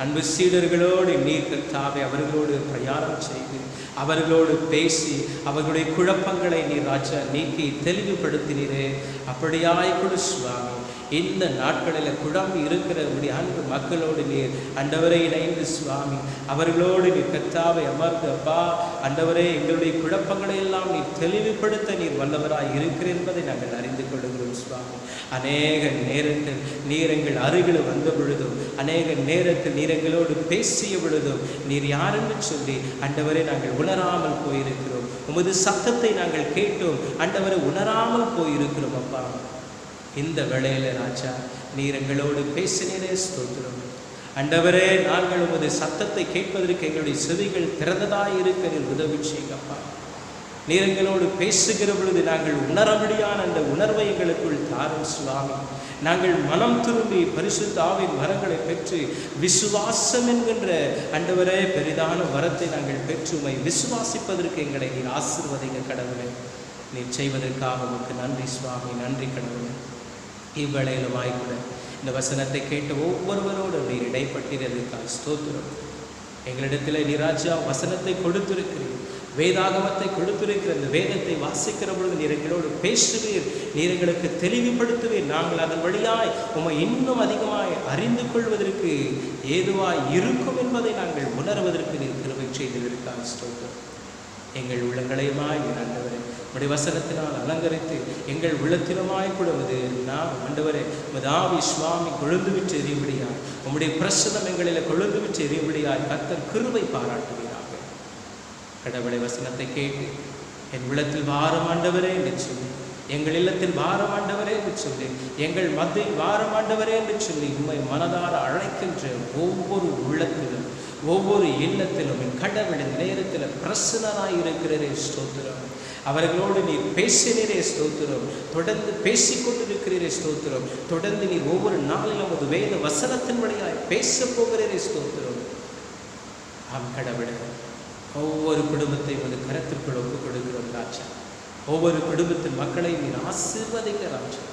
[SPEAKER 6] அன்பு சீடர்களோடு நீர் கர்த்தாவே அவர்களோடு பிரயாணம் செய்து அவர்களோடு பேசி அவர்களுடைய குழப்பங்களை நீர் ராஜா நீக்கி தெளிவுபடுத்தினீரே. அப்படியாய் கொடு சுவாமி. இந்த நாட்களில் குழம்பி இருக்கிற உடைய அன்பு மக்களோடு நீர் ஆண்டவரை இணைந்து சுவாமி அவர்களோடு நீர் கர்த்தாவை அமர்ந்து அப்பா ஆண்டவரே எங்களுடைய குழப்பங்களை எல்லாம் நீர் தெளிவுபடுத்த நீர் வல்லவராய் இருக்கிற என்பதை நாங்கள் அறிந்து கொள்கிறோம் சுவாமி. அநேக நேரத்தில் நீர் எங்கள் அருகில் வந்த பொழுதும் அநேக நேரத்தில் நீர் எங்களோடு பேசிய பொழுதும் நீர் யாரென்று சொல்லி ஆண்டவரை நாங்கள் உணராமல் போயிருக்கிறோம். உமது சத்தத்தை நாங்கள் கேட்டோம் ஆண்டவரை உணராமல் போயிருக்கிறோம் அப்பா. இந்த வேளையில ராஜா நீர் எங்களோடு பேசினீரே ஸ்தோத்திரம் ஆண்டவரே. நாங்கள் உமது சத்தத்தை கேட்பதற்கு எங்களுடைய செவிகள் திறந்ததாய் இருக்க நீர் உதவி செய்யுங்கப்பா. நீர் எங்களோடு பேசுகிற பொழுது நாங்கள் உணர முடியாத அந்த உணர்வை எங்களுக்குள் தாரும் சுவாமி. நாங்கள் மனம் திரும்பி பரிசுத்த ஆவியின் வரங்களை பெற்று விசுவாசம் என்கின்ற ஆண்டவரே பெரிதான வரத்தை நாங்கள் பெற்று உம்மை விசுவாசிப்பதற்கு எங்களை நீர் ஆசீர்வதிங்க கடவுளே. நீர் செய்வதற்காக உமக்கு நன்றி சுவாமி, நன்றி கடவுளே. இவ்வேளையிலுமாய்கூட இந்த வசனத்தை கேட்ட ஒவ்வொருவரோடு நீர் இடைப்பட்டிருக்கால் ஸ்தோத்திரம். எங்களிடத்தில் நீராஜா வசனத்தை கொடுத்திருக்கிறீர், வேதாகமத்தை கொடுத்திருக்கிற இந்த வேதத்தை வாசிக்கிற பொழுது நீர் எங்களோடு பேசுவீர், நீர் எங்களுக்கு தெளிவுபடுத்துவீர். நாங்கள் அதன் வழியாய் உம்மை இன்னும் அதிகமாய் அறிந்து கொள்வதற்கு ஏதுவாய் இருக்கும் என்பதை நாங்கள் உணர்வதற்கு நீர் கிருபை செய்திருக்கால் ஸ்தோத்திரம். எங்கள் உள்ளங்களையுமாய் நீர் ஆண்டவரே உம்முடைய வசனத்தினால் அலங்கரித்து எங்கள் உள்ளத்திலுமாய் கூடுவது நாம் ஆண்டவரே மதாவி சுவாமி கொழுந்து விட்டு எறியும்படியாய் உம்முடைய பிரசனம் எங்களில் கொழுந்து விட்டு எறியும்படியாய் கர்த்தர் கிருபை பாராட்டுவீராக. கடவுளை வசனத்தை கேட்டு என் உள்ளத்தில் வாரம் ஆண்டவரே என்று சொல்லி, எங்கள் இல்லத்தில் வாரம் ஆண்டவரே என்று சொல்லி, எங்கள் மத்தியில் வாரம் ஆண்டவரே என்று சொல்லி உம்மை மனதார அழைக்கின்ற ஒவ்வொரு உள்ளத்திலும் ஒவ்வொரு இல்லத்திலும் என் கடவுளின் நேரத்தில் பிரசன்னராய் இருக்கிறரே ஸ்தோத்திரம். அவர்களோடு நீர் பேசினீரே ஸ்தோத்திரம், தொடர்ந்து பேசிக்கொண்டிருக்கிறீரே ஸ்தோத்திரம், தொடர்ந்து நீர் ஒவ்வொரு நாளிலும் ஒரு வேத வசனத்தின் வழியாய் பேச போகிறீரே ஸ்தோத்திரம். ஆம் கடவுளே, ஒவ்வொரு குடும்பத்தை ஒரு கருத்திற்குள் ஒப்புக் கொடுக்கிறோம் ராஜா. ஒவ்வொரு குடும்பத்தின் மக்களை நீர் ஆசீர்வதிங்க ராஜா.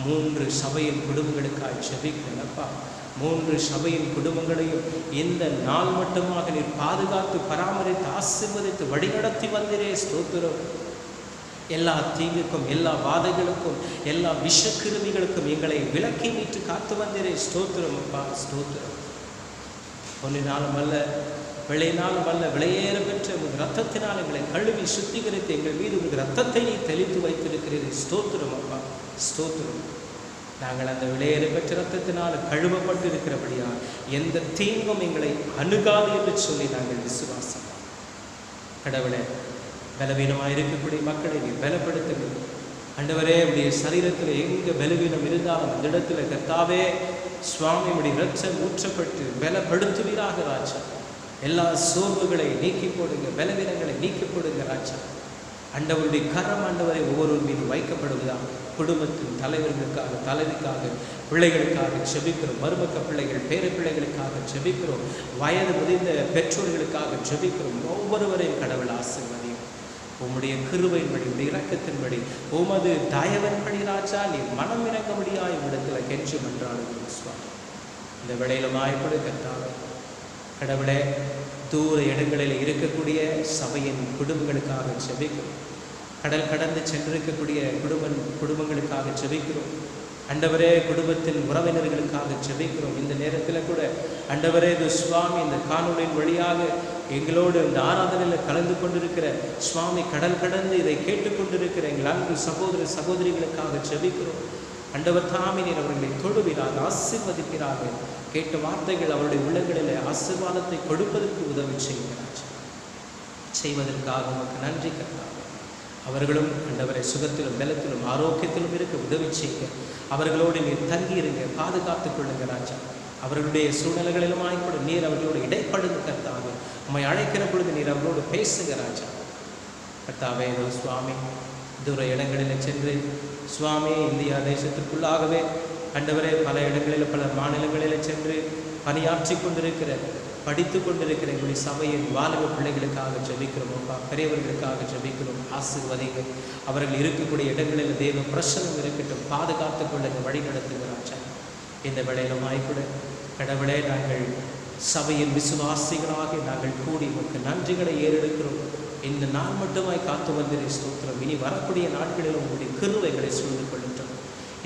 [SPEAKER 6] 3 சபையின் குடும்பங்களுக்காக ஜெபிக்கிறேன் அப்பா. 3 சபையின் குடும்பங்களையும் இந்த நாள் மட்டுமாக நீர் பாதுகாத்து பராமரித்து ஆசீர்வதித்து வழிநடத்தி வந்தீரே ஸ்தோத்திரம். எல்லா தீங்குக்கும் எல்லா வாதைகளுக்கும் எல்லா விஷக்கிருமிகளுக்கும் எங்களை விலக்கி மீட்டு காத்து வந்தீரே ஸ்தோத்திரம் அப்பா ஸ்தோத்திரம். பொன்னினாலும் அல்ல விளையினாலும் அல்ல விளையேற பெற்ற உங்கள் ரத்தத்தினால் எங்களை கழுவி சுத்திகரித்து எங்கள் மீது உங்கள் ரத்தத்தை நீ தெளித்து வைத்திருக்கிறீரே ஸ்தோத்திரம் அப்பா ஸ்தோத்திரம். நாங்கள் அந்த விளையேற பெற்ற ரத்தத்தினால் கழுவப்பட்டு இருக்கிறபடியா எந்த தீங்கும் எங்களை அணுகாது என்று சொல்லி நாங்கள் விசுவாசிக்கிறோம். கடவுளே, பலவீனமாக இருக்கக்கூடிய மக்களை நீ பலப்படுத்துங்க ஆண்டவரே. உடைய சரீரத்தில் எங்கே பலவீனம் இருந்தாலும் அந்த இடத்துல கர்த்தாவே சுவாமி உடைய இரத்தம் ஊற்றப்பட்டு பலப்படுத்துவீராக ராஜா. எல்லா சோர்வுகளை நீக்கி போடுங்க, பலவீனங்களை நீக்கி போடுங்க ராஜா. ஆண்டவருடைய கரம் ஆண்டவரை ஒவ்வொரு மீது வைக்கப்படுவதாக குடும்பத்தின் தலைவர்களுக்காக தலைவிக்காக பிள்ளைகளுக்காக செபிக்கிறோம். மருமக்க பிள்ளைகள் பேர பிள்ளைகளுக்காக செபிக்கிறோம். வயது முதிர்ந்த பெற்றோர்களுக்காக செபிக்கிறோம். ஒவ்வொருவரையும் கடவுள் ஆசீர்வதியும். உம்முடைய கிருபையின்படி உடைய இரக்கத்தின்படி உமது தயவன்படி ராஜா நீர் மனம் இறங்க முடியாய் இடத்துல கெஞ்சி மன்றாடுகிறோம் சுவாமி. இந்த வேளையிலுமாய்ப்படு கர்த்தாவே கடவுளே, தூர இடங்களில் இருக்கக்கூடிய சபையின் குடும்பங்களுக்காக செபிக்கிறோம். கடல் கடந்து சென்றிருக்கக்கூடிய குடும்பங்களுக்காக செபிக்கிறோம். ஆண்டவரே, குடும்பத்தின் உறவினர்களுக்காக செபிக்கிறோம். இந்த நேரத்தில் கூட ஆண்டவரே சுவாமி இந்த காணொலியின் வழியாக எங்களோடு இந்த ஆராதனையில் கலந்து கொண்டிருக்கிற சுவாமி, கடல் கடந்து இதை கேட்டுக்கொண்டிருக்கிற எங்கள் அன்பு சகோதர சகோதரிகளுக்காக செபிக்கிறோம். ஆண்டவர் தாமே நீர் அவர்களை தொழுவீராக, ஆசீர்வதிப்பீராக. கேட்ட வார்த்தைகள் அவருடைய உள்ளங்களில் ஆசீர்வாதத்தை கொடுப்பதற்கு உதவி செய்கிறார். செய்வதற்காக உமக்கு நன்றி கர்த்தாவே. அவர்களும் ஆண்டவரை சுகத்திலும் பலத்திலும் ஆரோக்கியத்திலும் இருக்க உதவி செய்ய அவர்களோடு நீர் தங்கியிருங்க, பாதுகாத்துக் கொள்ளுங்க ராஜா. அவர்களுடைய சூழ்நிலைகளிலுமாய் கூட நீர் அவர்களோடு இடைப்படுங்க கர்த்தாவே. உம்மை அழைக்கிற பொழுது நீர் அவர்களோடு பேசுங்க ராஜா. கர்த்தாவே சுவாமி, தூர இடங்களில் சென்று சுவாமி இந்தியா தேசத்திற்குள்ளாகவே ஆண்டவரே பல இடங்களில் பல மாநிலங்களில் சென்று பணியாற்றி கொண்டிருக்கிற படித்து கொண்டிருக்கிற எங்களுடைய சபையின் வாலிப பிள்ளைகளுக்காக ஜெபிக்கிறோம் அப்பா. பெரியவர்களுக்காக ஜெபிக்கிறோம். ஆசீர்வதிங்க. அவர்கள் இருக்கக்கூடிய இடங்களில் தேவ பிரசனம் இருக்கட்டும். பாதுகாத்துக் கொள்ளுங்க, வழி நடத்துகிறாச்சா. இந்த வேளையிலுமாய்க்கூட கடவுளே, நாங்கள் சபையின் விசுவாசிகளாக நாங்கள் கூடி உமக்கு நன்றிகளை ஏறெடுக்கிறோம். இந்த நாள் மட்டுமாய் காத்து வந்தீரே ஸ்தோத்திரம். இனி வரக்கூடிய நாட்களிலும் உங்களுடைய கிருபைகளை சூழ்ந்து கொள்ளட்டும்.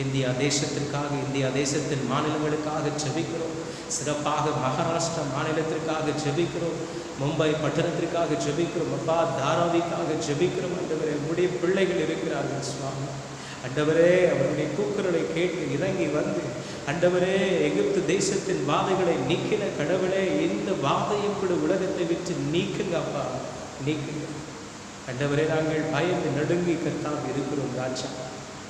[SPEAKER 6] இந்தியா தேசத்திற்காக, இந்தியா தேசத்தின் மாநிலங்களுக்காக ஜெபிக்கிறோம். சிறப்பாக மகாராஷ்டிரா மாநிலத்திற்காக ஜெபிக்கிறோம். மும்பை பட்டணத்திற்காக ஜெபிக்கிறோம். அப்பா தாராவிக்காக ஜெபிக்கிறோம். ஆண்டவரே, உடைய பிள்ளைகள் இருக்கிறார்கள் சுவாமி. ஆண்டவரே, அவருடைய கூக்குரலை கேட்டு இறங்கி வந்து ஆண்டவரே, எகிப்து தேசத்தின் வாதைகளை நீக்கின கடவுளே, இந்த வாதையை கூட உலகத்தை விட்டு நீக்குங்க அப்பா, நீக்குங்க. ஆண்டவரே, நாங்கள் பயந்து நடுங்கி கர்த்தாவே இருக்கிறோம் ராஜா.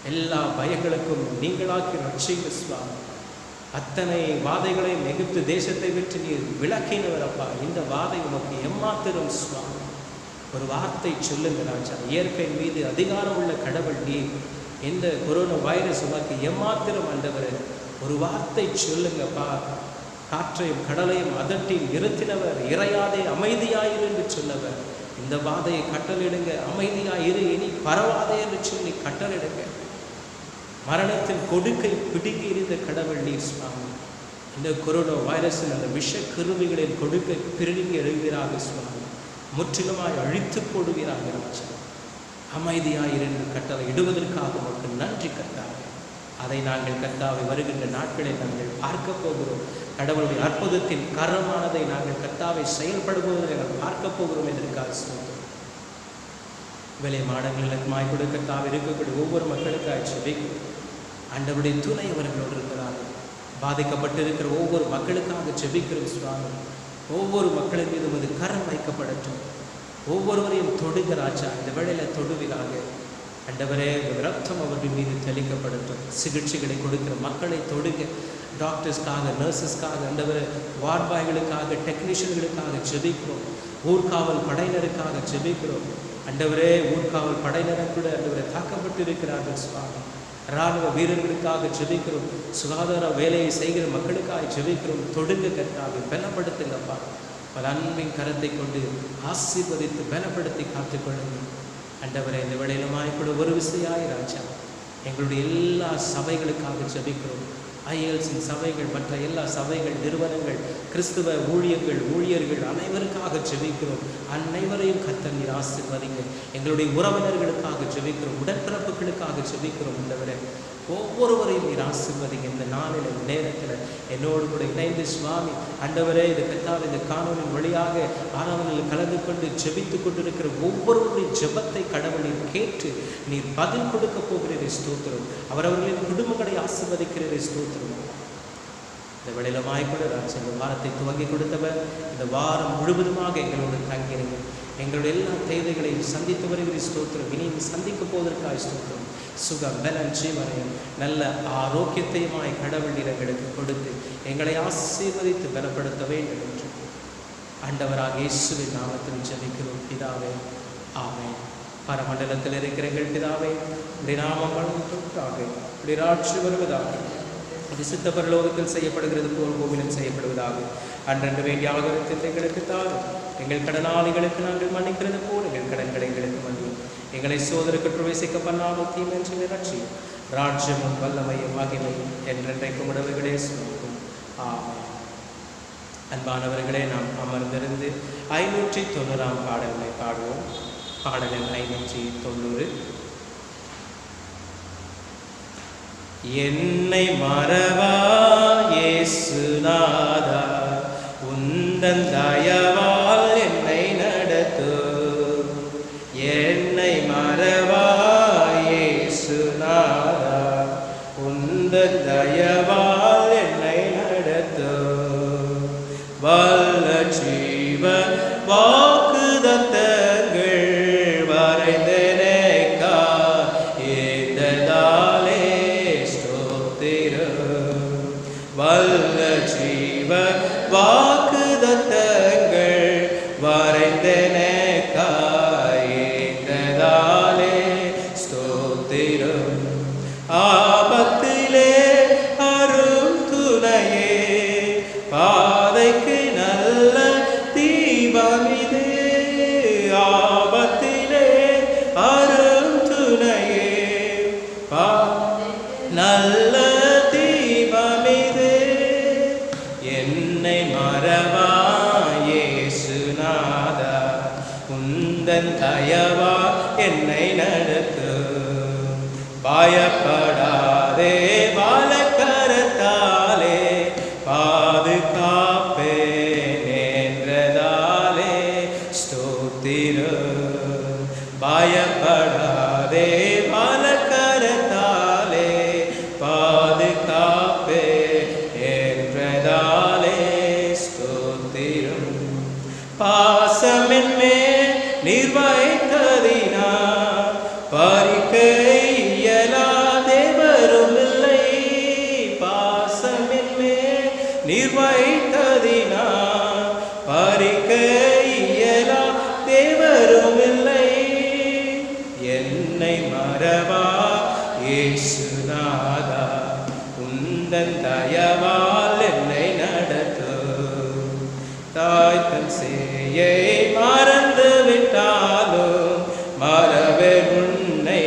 [SPEAKER 6] எல்லா பயங்களுக்கும் நீங்களாக்கி ரட்சிங்க சுவாமி. அத்தனை வாதைகளையும் எகிப்து தேசத்தை விட்டு நீர் விளக்கினவர் அப்பா. இந்த வாதை உமக்கு எம்மாத்திரம் சுவாமி. ஒரு வார்த்தை சொல்லுங்க ராஜா. இயற்கை மீது அதிகாரம் உள்ள கடவுள் நீர். இந்த கொரோனா வைரஸ் உமக்கு எம்மாத்திரம் ஆண்டவர். ஒரு வார்த்தை சொல்லுங்கப்பா. காற்றையும் கடலையும் அதட்டி நிறுத்தினவர். இறையாதே அமைதியாயிரு என்று சொன்னவர். இந்த வாதையை கட்டளிடுங்க. அமைதியாயிரு, இனி பரவாதே என்று சொல்லி கட்டளிடுங்க. மரணத்தின் கொடுக்கை பிடுங்கி இருந்த கடவுள் நீர் சுவாமி. இந்த கொரோனா வைரஸின் அந்த விஷ கிருமிகளின் கொடுக்கை பிடுங்கி எழுகிறார்கள் சுவாமி. முற்றிலுமாய் அழித்து போடுகிறார்கள் ராஜா. அமைதியாயிருந்து கட்டளை இடுவதற்காக உங்களுக்கு நன்றி கர்த்தாவே. அதை நாங்கள் கர்த்தாவை வருகின்ற நாட்களில் நாங்கள் பார்க்க போகிறோம். கடவுளுடைய அற்புதத்தின் கரமானதை நாங்கள் கர்த்தாவை செயல்படுவதை நாங்கள் பார்க்க போகிறோம் என்பதற்காக சொல்கிறோம். விலை மாடங்களுக்கு மாய் கொடுக்கத்தாக இருக்கக்கூடிய ஒவ்வொரு மக்களுக்காக ஜெபிக்கிறோம். ஆண்டவருடைய துணை அவர்களோடு இருக்கிறார்கள். பாதிக்கப்பட்டிருக்கிற ஒவ்வொரு மக்களுக்காக ஜெபிக்கிறோம் சுவாமி. ஒவ்வொரு மக்களின் மீது உமது கரம் வைக்கப்படட்டும். ஒவ்வொருவரையும் தொடுங்க ராஜா. இந்த வேளையில் தொடுவீராக ஆண்டவரே. ரத்தம் அவர்கள் மீது தெளிக்கப்படட்டும். சிகிச்சைகளை கொடுக்கிற மக்களை தொடுங்க. டாக்டர்ஸ்க்காக, நர்சஸ்க்காக, ஆண்டவரே, வார்பாய்களுக்காக, டெக்னீஷியன்களுக்காக ஜெபிக்கிறோம். ஊர்காவல் படையினருக்காக ஜெபிக்கிறோம். ஆண்டவரே, ஊர்காவல் படையினரும் கூட ஆண்டவரே தாக்கப்பட்டு இருக்கிறார்கள் சுவாமி. இராணுவ வீரர்களுக்காக ஜெபிக்கிறோம். சுகாதார வேலையை செய்கிற மக்களுக்காக ஜெபிக்கிறோம். தொடுங்க கர்த்தாவை, பலப்படுத்துங்கப்பா. பல அன்பின் கரத்தை கொண்டு ஆசீர்வதித்து பலப்படுத்தி காத்துக்கொள்ளுங்கள் ஆண்டவரே. இந்த வேளையிலுமாய் கூட ஒரு விசையாய் ராஜா எங்களுடைய எல்லா சபைகளுக்காக ஜெபிக்கிறோம். ஐஎல்சின் சபைகள், மற்ற எல்லா சபைகள், நிறுவனங்கள், கிறிஸ்துவ ஊழியர்கள் அனைவருக்காக ஜெபிக்கிறோம். அனைவரையும் கர்த்தர் நீர் ஆசீர்வதிங்க. எங்களுடைய உறவினர்களுக்காக ஜெபிக்கிறோம். உடன்பிறப்புகளுக்காக ஜெபிக்கிறோம். ஆண்டவரே, ஒவ்வொருவரையும் நீர் ஆசீர்வதிங்க. இந்த நாளில், இந்த நேரத்தில் என்னோடு கூட இணைந்து சுவாமி ஆண்டவரே, இந்த கர்த்தாவே, இந்த காணொலியின் வழியாக ஆராதனையில் கலந்து கொண்டு ஜெபித்து கொண்டிருக்கிற ஒவ்வொருவருடைய ஜெபத்தை கடவுள் நீர் கேட்டு நீர் பதில் கொடுக்க போகிறீரே ஸ்தோத்திரம். அவரவர்களின் குடும்பங்களை ஆசீர்வதிக்கிறீரே ஸ்தோத்திரம். இந்த வேளையில வாய்ப்புள்ள ராஜா, இந்த வாரத்தை துவங்கி கொடுத்தவர் இந்த வாரம் முழுவதுமாக எங்களோடு தங்கிருங்க. எங்களுடைய எல்லா தேவைகளையும் சந்தித்து வருகிற ஸ்தோத்திரம். இனியும் சந்திக்க போவதற்காக ஸ்தோத்திரம். சுகம், பலன், ஜீவனையும் நல்ல ஆரோக்கியத்தையுமாய் கடவுள் எங்களுக்கு கொடுத்து எங்களை ஆசீர்வதித்து பலப்படுத்த வேண்டும் என்று ஆண்டவராக இயேசுவின் நாமத்தில் ஜெபிக்கிறோம் பிதாவே, ஆமென். பரமண்டலத்தில் இருக்கிற எங்கள் பிதாவே, உடைய நாமம் வழங்குவதாக, உடைய ராட்சியம் வருவதாக, விசுத்த பரலோகத்தில் செய்யப்படுகிறது போல் பூமியிலும் செய்யப்படுவதாக. அன்றன்று வேண்டிய ஆகாரத்தை எங்களுக்கு தாரும். எங்கள் கடனாளிகளுக்கு நாங்கள் மன்னிக்கிறது போல் எங்கள் கடன்களை எங்களுக்கு மன்னியும். எங்களை சோதனைக்கு பிரவேசிக்க பண்ணாமல் தீமென்று ரட்சியும். ராஜ்யமும் வல்லமையும் மகிமையும் என்றென்றைக்கும் உடவுகளே சுமக்கும். ஆமென். அன்பானவர்களே, நாம் அமர்ந்திருந்து 590 பாடல்களை பாடுவோம். பாடல் 590. என்னை மறவா இயேசுநாதா, உந்தன் தயவால் என்னை நடத்து. என்னை மறவா இயேசுநாதா, உந்தன் தயவால் என்னை நடத்து. வல்ல ஜீவ வாக்குதத்தங்கள் வரைந்தனேக்கா ஏததாலே ஸ்தோத்திரம். வல்ல ஜீவ வாக்குதத்தங்கள் வரைந்தனேக்கா ஏததாலே ஸ்தோத்திரம். ஆபத்திலே அரும் துணையே, பாதைக்கு நல்ல தீபம் இது. ஆபத்திலே அரும் துணையே, நல்ல தீபம் இது. என்னை மறவா இயேசுநாதா, உந்தன் தயவா என்னை நடத்து. பயப்படாதே நீர் வைத்ததினால் பறிக்க இயலா தேவரும் இல்லை. என்னை மறவா இயேசுநாதா, உந்தன் தயவால் என்னை நடத்தும். தாய் தன் சேயை மறந்து விட்டாலும் மறவே உன்னை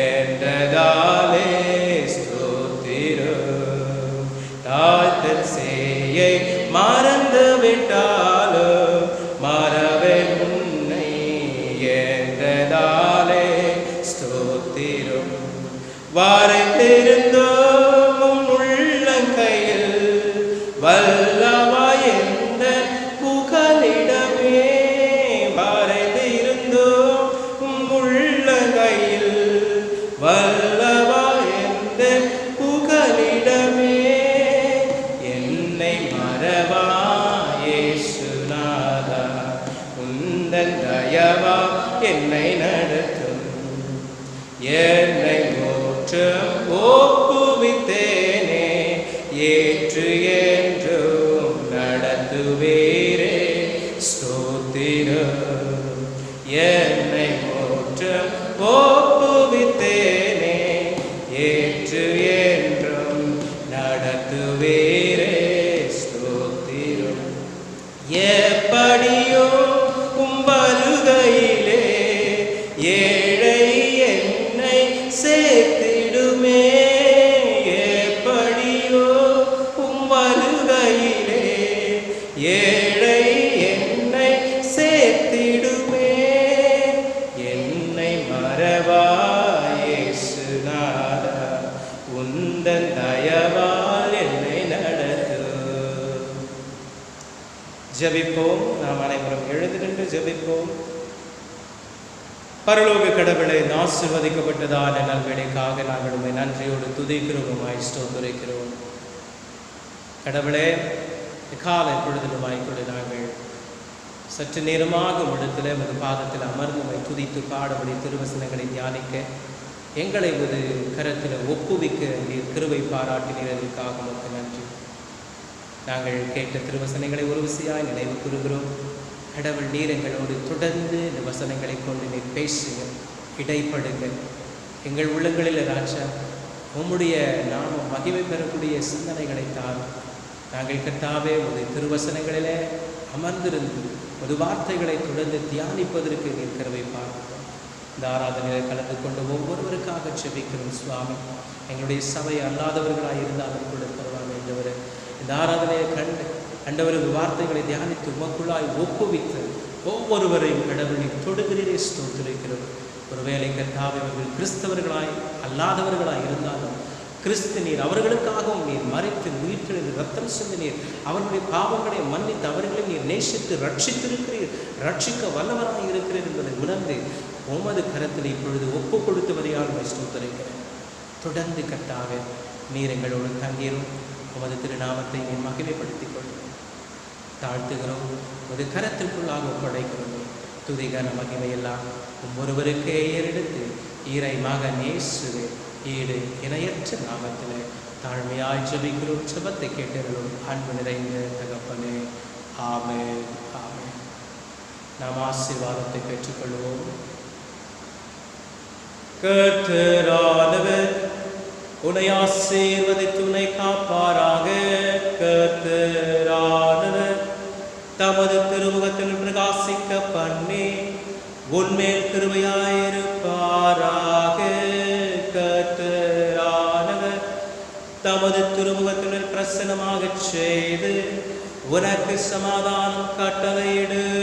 [SPEAKER 6] என்றதாலே ஸ்தோத்திரம். தாய் தன் சேயை மறந்து விட்டாலும் மறவே உன்னை என்றதாலே ஸ்தோத்திரம். வரைந்திருந்தோம் உள்ளங்கையில் வல்லவா என்ற புகலிடமே. வரைந்திருந்தோம் உள்ளங்கையில் வல்லவா என்ற புகலிடமே. என்னை மறவா இயேசுநாதா, உந்தன் தயவா என்னை நடத்தும். என்னை மோட்சம் ஒப்புவித்தேனே, ஏற்று என்றும் நடத்துவீரே ஸ்தோத்திரம். என்னை மோட்சம் ஒப்புவித்தேனே, ஏற்று என்றும் நடத்துவீரே ஸ்தோத்திரம். எப்படியோ உம் வருகையிலே ஏழை என்னை சேர்த்திடுமே. எப்படியோ உம் வருகையிலே ஏழை என்னை சேர்த்திடுமே. என்னை மறவா இயேசுநாதா, உந்தன் தயவால் என்னை நடத்தும். ஜெபிப்போம். நாம் அனைவரும் எழுந்து நின்று ஜெபிப்போம். பரலோக கடவுளை ஆசீர்வதிக்கப்பட்டதான நல்வேளைக்காக நாங்கள் உம்மை நன்றியோடு துதிக்கிறோம், ஸ்தோத்திரிக்கிறோம். கடவுளே, காலை பொழுதிலுமாய்க்கொண்டு நாங்கள் சற்று நேரமாக இடத்துல உமது பாதத்தில் அமர்ந்து உம்மை துதித்து பாடபடி திருவசனங்களை தியானிக்க எங்களை ஒரு கரத்தில் ஒப்புவிக்க நீர் கிருபை பாராட்டினீர். அதற்காக உமக்கு நன்றி. நாங்கள் கேட்ட திருவசனங்களை ஒரு விசையாய் நினைவு கூறுகிறோம். கடவுள் நீர் எங்களோடு தொடர்ந்து இந்த வசனங்களை கொண்டு நீர் பேசுங்க, இடைப்படுங்க. எங்கள் உள்ளங்களில் ராஜா உம்முடைய நாமம் மகிமை பெறக்கூடிய சிந்தனைகளை தாரும். நாங்கள் கர்த்தாவே ஒரு திருவசனங்களிலே அமர்ந்திருந்து ஒரு வார்த்தைகளை தொடர்ந்து தியானிப்பதற்கு நீர் கிருபை பாருங்கள். இந்த ஆராதனையில் கலந்து கொண்டு ஒவ்வொருவருக்காக செபிக்கிறோம் சுவாமி. எங்களுடைய சபை அல்லாதவர்களாக இருந்தாலும் கூட பரவாயில்லை என்றவர் இந்த ஆராதனையை கண்டவர்கள் வார்த்தைகளை தியானித்து உமக்குள்ளாய் ஒப்புவித்து ஒவ்வொருவரையும் கடவுளை தொடுகிறீரே ஸ்தோத்திரிக்கிறோம். ஒருவேளை கர்த்தாவே அவர்கள் கிறிஸ்தவர்களாய் அல்லாதவர்களாய் இருந்தாலும் கிறிஸ்து நீர் அவர்களுக்காகவும் நீர் மறித்து உயிர்த்தெழுந்து ரத்தம் சிந்தினீர். அவர்களுடைய பாவங்களை மன்னித்து அவர்களை நீர் நேசித்து ரட்சித்திருக்கிறீர், ரட்சிக்க வல்லவராக இருக்கிறீர் என்பதை உணர்ந்து உமது கரத்தில் இப்பொழுது ஒப்பு கொடுத்தவரையால் ஸ்தோத்திரிக்கிறேன். தொடர்ந்து கர்த்தாவே நீர் எங்களோடு தங்கீரும். உமது திருநாமத்தை நீர் மகிமைப்படுத்திக் கொள்ளும். தாழ்த்துகிறோம், உமது கரத்திற்குள்ளாக ஒப்படைக்கிறோம். துதிகன மகிமையெல்லாம் ஒவ்வொருவருக்கே ஏறெடுத்து ஈரை மகன் இயேசுவே ஈடு இணையற்ற நாமத்திலே தாழ்மையாய் ஜெபிக்கிறோம். ஜெபத்தை கேட்டவர்களும் அன்பு நிறைந்த தகப்பனே, ஆமென், ஆமென். நாம் ஆசீர்வாதத்தை பெற்றுக்கொள்வோம். கர்த்தரானவர் உன்னை ஆசீர்வதித்து உன்னை காப்பாராக. கர்த்தரானவர் தமது திருமுகத்தில் பிரகாசிக்க பண்ணி உன்மேல் கிருபையாயிருப்பாராக. கர்த்தரானவர் தமது திருமுகத்தில் பிரசன்னமாக செய்து உனக்கு சமாதானம் கட்டளையிடுவாராக.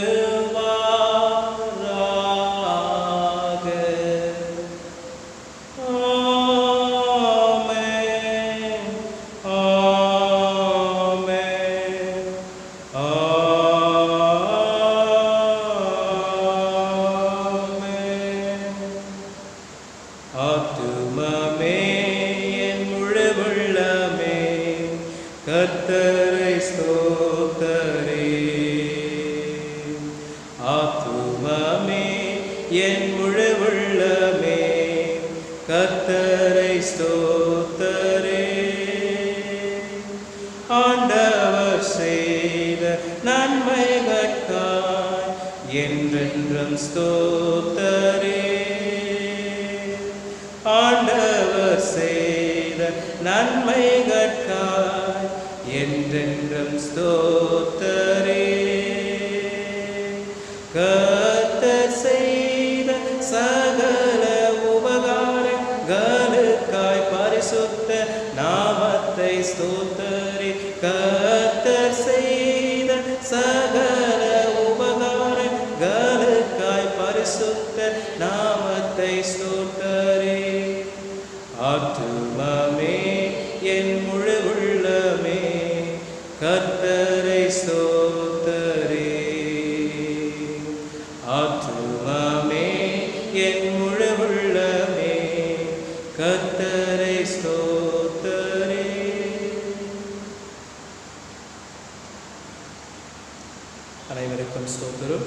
[SPEAKER 6] ஆமென், ஆமென், ஆமென். ஆத்துமமே என் முழு உள்ளமே கர்த்தரை ஸ்தோத்தரே. ஆத்துமமே என் முழு உள்ளமே கர்த்தரை ஸ்தோத்தரே. ஆண்டவர் செய்த நன்மைகட்காய் என்றென்றும் ஸ்தோத்தரே. ஆண்டவர் செய்த நன்மைகட்காய் என்றென்றும் ஸ்தோத்தரே. கர்த்தர் செய்த சகல உபகாரங்களுக்காய் பரிசுத்த நாமத்தை ஸ்தோத்தரே. கர்த்தர் செய்த சகல உபகாரங்களுக்காய் பரிசுத்த நாமத்தை ஸ்தோத்தரே. ஆத்துமமே என் முழு உள்ளமே கர்த்தரை ஸ்தோத்தரே. ஆத்துமமே என் முழு உள்ளமே கர்த்தரை ஸ்தோத்தரே. அனைவருக்கும் ஸ்தோத்திரம்.